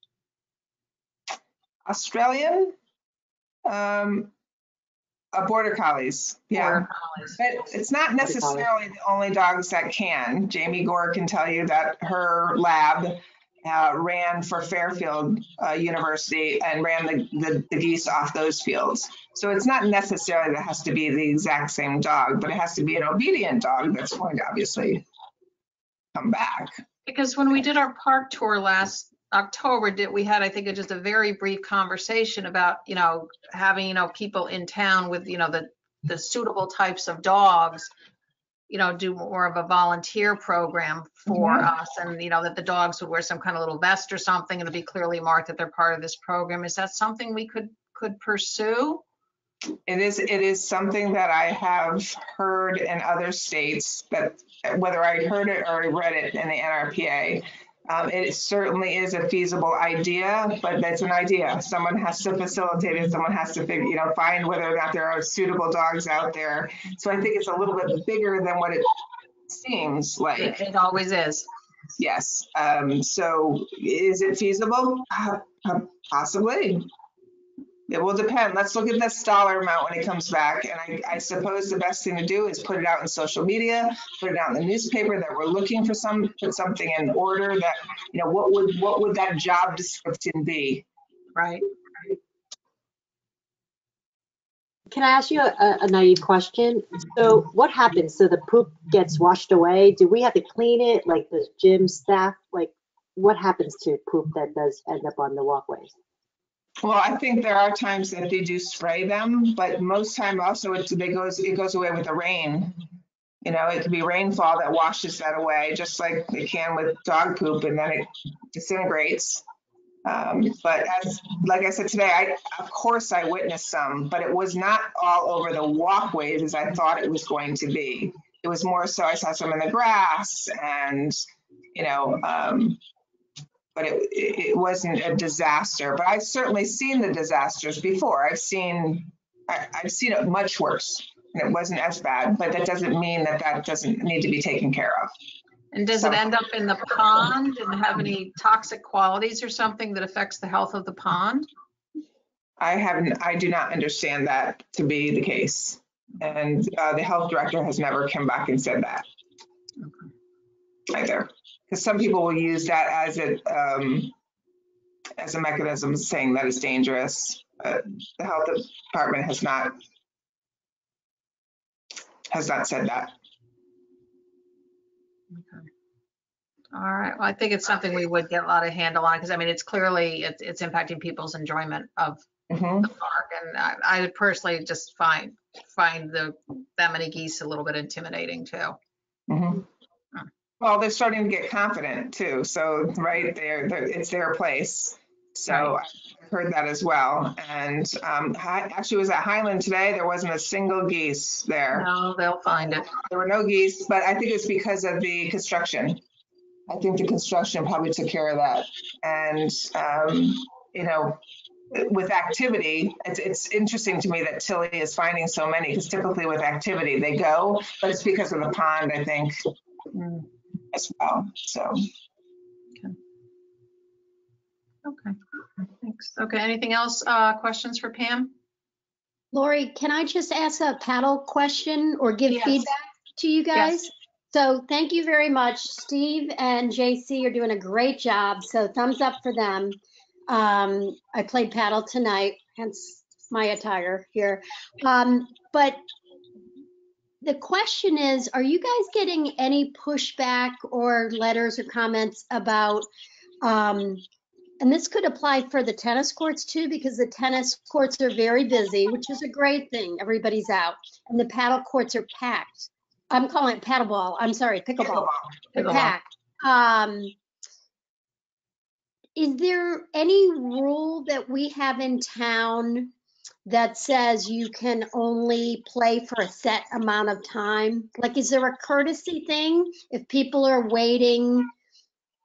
Australian, border collies. Yeah. Border collies. But it's not necessarily the only dogs that can. Jamie Gore can tell you that her lab ran for Fairfield University and ran the geese off those fields. So it's not necessarily that it has to be the exact same dog, but it has to be an obedient dog that's going to obviously come back. Because when we did our park tour last October, we had, I think, just a very brief conversation about, having, people in town with, the suitable types of dogs, do more of a volunteer program for us, and, that the dogs would wear some kind of little vest or something, and it'd be clearly marked that they're part of this program. Is that something we could pursue? It is something that I have heard in other states, that whether I heard it or read it in the NRPA, it certainly is a feasible idea, but that's an idea. Someone has to facilitate it. Someone has to find whether or not there are suitable dogs out there. So I think it's a little bit bigger than what it seems like. It always is. Yes. So is it feasible? Possibly. It will depend. Let's look at this dollar amount when it comes back. And I suppose the best thing to do is put it out in social media, put it out in the newspaper that we're looking for put something in order that, what would that job description be? Right. Can I ask you a naive question? So what happens? So the poop gets washed away. Do we have to clean it? Like the gym staff, what happens to poop that does end up on the walkways? Well, I think there are times that they do spray them, but most time also it goes away with the rain. It could be rainfall that washes that away, just like it can with dog poop, and then it disintegrates. But like I said today, of course I witnessed some, but it was not all over the walkways as I thought it was going to be. It was more so I saw some in the grass, and but it wasn't a disaster. But I've certainly seen the disasters before. I've seen it much worse, and it wasn't as bad. But that doesn't mean that doesn't need to be taken care of. And does it end up in the pond and have any toxic qualities or something that affects the health of the pond? I do not understand that to be the case, and the health director has never come back and said that either. Because some people will use that as a mechanism saying that it's dangerous. The health department has not said that. Okay. All right. Well, I think it's something we would get a lot of handle on, because it's clearly it's impacting people's enjoyment of the park, and I would personally just find that many geese a little bit intimidating too. Well, they're starting to get confident too. So right there, it's their place. So right. I've heard that as well. And I actually was at Highland today. There wasn't a single geese there. No, they'll find it. There were no geese, but I think it's because of the construction. I think the construction probably took care of that. And, with activity, it's interesting to me that Tilly is finding so many, because typically with activity they go, but it's because of the pond, I think. As well. So okay, thanks. Okay, anything else? Questions for Pam? Lori, can I just ask a panel question or give feedback to you guys? So thank you very much. Steve and JC are doing a great job. So thumbs up for them. I played paddle tonight, hence my attire here. But the question is, are you guys getting any pushback or letters or comments about, and this could apply for the tennis courts too, because the tennis courts are very busy, which is a great thing. Everybody's out, and the paddle courts are packed. I'm calling it paddleball. I'm sorry, pickleball. They're packed. Is there any rule that we have in town that says you can only play for a set amount of time? Like, is there a courtesy thing? If people are waiting,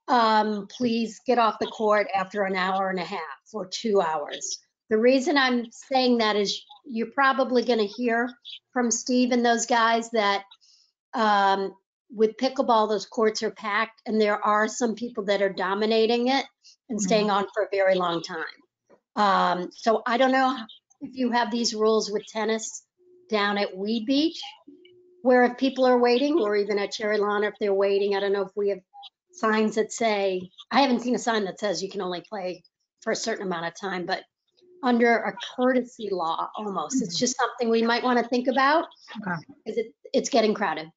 please get off the court after an hour and a half or 2 hours. The reason I'm saying that is you're probably going to hear from Steve and those guys that with pickleball, those courts are packed, and there are some people that are dominating it and staying on for a very long time. So I don't know if you have these rules with tennis down at Weed Beach, where if people are waiting, or even at Cherry Lawn, if they're waiting. I don't know if we have signs that say, I haven't seen a sign that says you can only play for a certain amount of time, but under a courtesy law almost. It's just something we might want to think about because it's getting crowded.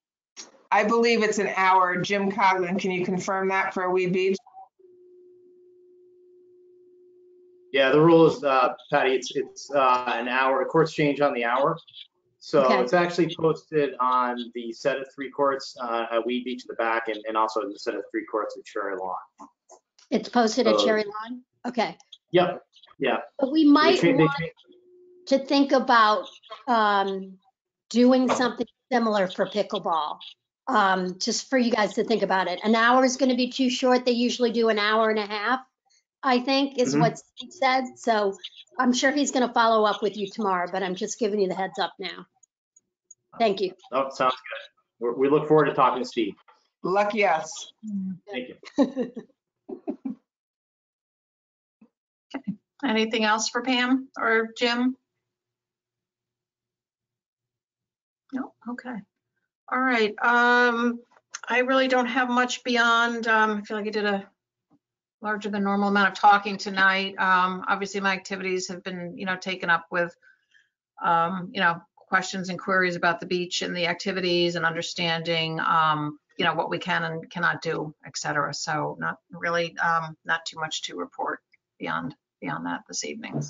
I believe it's an hour. Jim Coughlin, can you confirm that for Weed Beach? Yeah, the rule is, Patty, it's an hour. The courts change on the hour. So it's actually posted on the set of 3 courts at Weed Beach at the back, and also the set of 3 courts at Cherry Lawn. It's posted at Cherry Lawn? Okay. Yep. Yeah. But we might want to think about doing something similar for pickleball, just for you guys to think about it. An hour is going to be too short. They usually do an hour and a half, I think, is what Steve said. So I'm sure he's going to follow up with you tomorrow, but I'm just giving you the heads up now. Thank you. Oh, sounds good. We look forward to talking to Steve. Lucky us. Thank you. Anything else for Pam or Jim? No, okay. All right. I really don't have much beyond, I feel like I did a larger than normal amount of talking tonight. Obviously my activities have been, taken up with, questions and queries about the beach and the activities and understanding, what we can and cannot do, et cetera. So not really, not too much to report beyond that this evening.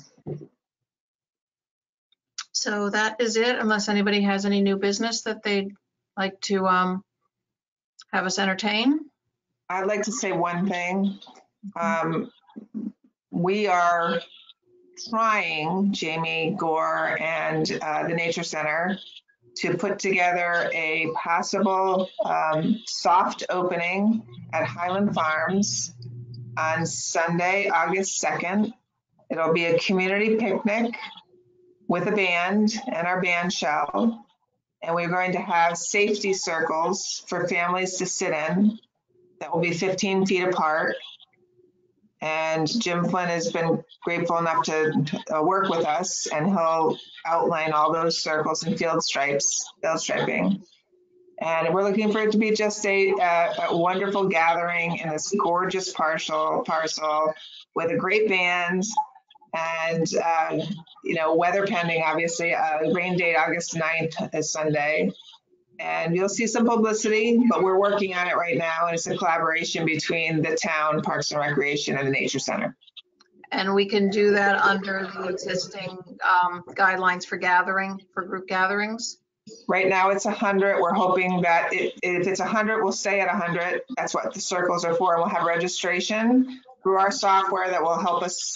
So that is it, unless anybody has any new business that they'd like to have us entertain. I'd like to say one thing. We are trying, Jamie Gore and the Nature Center, to put together a possible soft opening at Highland Farms on Sunday, August 2nd. It'll be a community picnic with a band and our band shell. And we're going to have safety circles for families to sit in that will be 15 feet apart. And Jim Flynn has been grateful enough to work with us, and he'll outline all those circles and field striping. And we're looking for it to be just a wonderful gathering in this gorgeous parcel with a great band and, weather pending, obviously. Rain date August 9th is Sunday. And you'll see some publicity, but we're working on it right now. And it's a collaboration between the town, Parks and Recreation, and the Nature Center. And we can do that under the existing guidelines for group gatherings? Right now it's 100. We're hoping that if it's 100, we'll stay at 100. That's what the circles are for. And we'll have registration through our software that will help us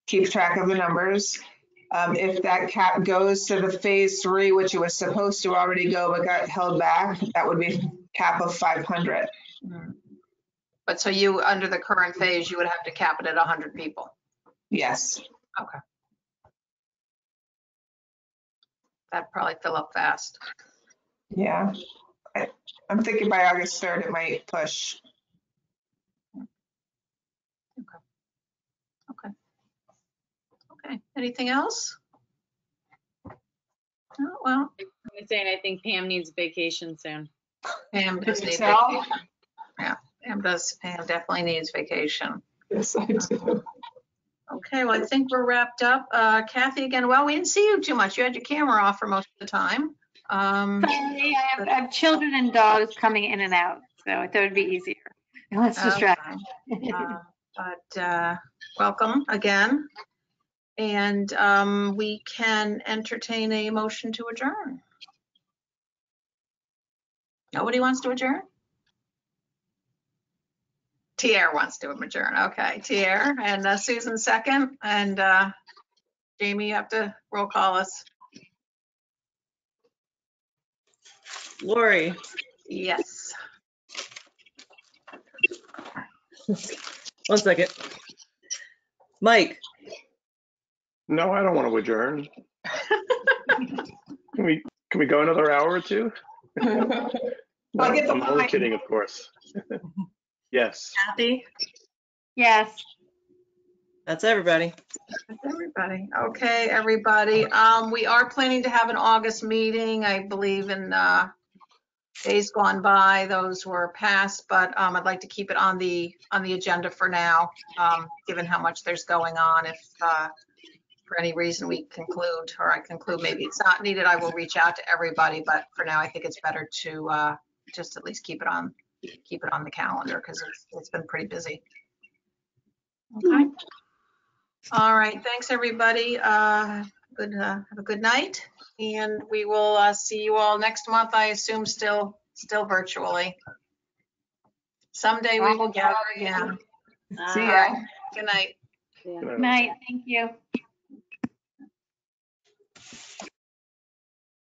keep track of the numbers. If that cap goes to the phase 3, which it was supposed to already go but got held back, that would be cap of 500. But so you, under the current phase, you would have to cap it at 100 people? Yes. Okay. That'd probably fill up fast. Yeah. I'm thinking by August 3rd, it might push. Okay. Anything else? Oh, well, gonna say, and I think Pam needs vacation soon. Pam does need Michelle? vacation. Yeah, Pam definitely needs vacation. Yes, I do. Okay, well, I think we're wrapped up. Kathy, again, well, we didn't see you too much. You had your camera off for most of the time. Sorry, I have children and dogs coming in and out, so I thought it'd be easier. Less distracting. But welcome again. And we can entertain a motion to adjourn. Nobody wants to adjourn? Tier wants to adjourn. Okay, Tier and Susan second. And Jamie, you have to roll call us. Lori, Yes. 1 second. Mike, No, I don't want to adjourn. Can we go another hour or two? No, I'll get the I'm only line. kidding, of course. Yes. Kathy, Yes. that's everybody. That's everybody. Okay, everybody. We are planning to have an August meeting. I believe in days gone by, those were passed, but I'd like to keep it on the agenda for now, given how much there's going on. If for any reason we conclude, or I conclude maybe it's not needed, I will reach out to everybody. But for now, I think it's better to just at least keep it on the calendar because it's been pretty busy. Okay. All right. Thanks, everybody. Have a good night, and we will see you all next month. I assume still virtually. Someday we will gather again. See All ya. right. Good night. Yeah. Good night. Thank you.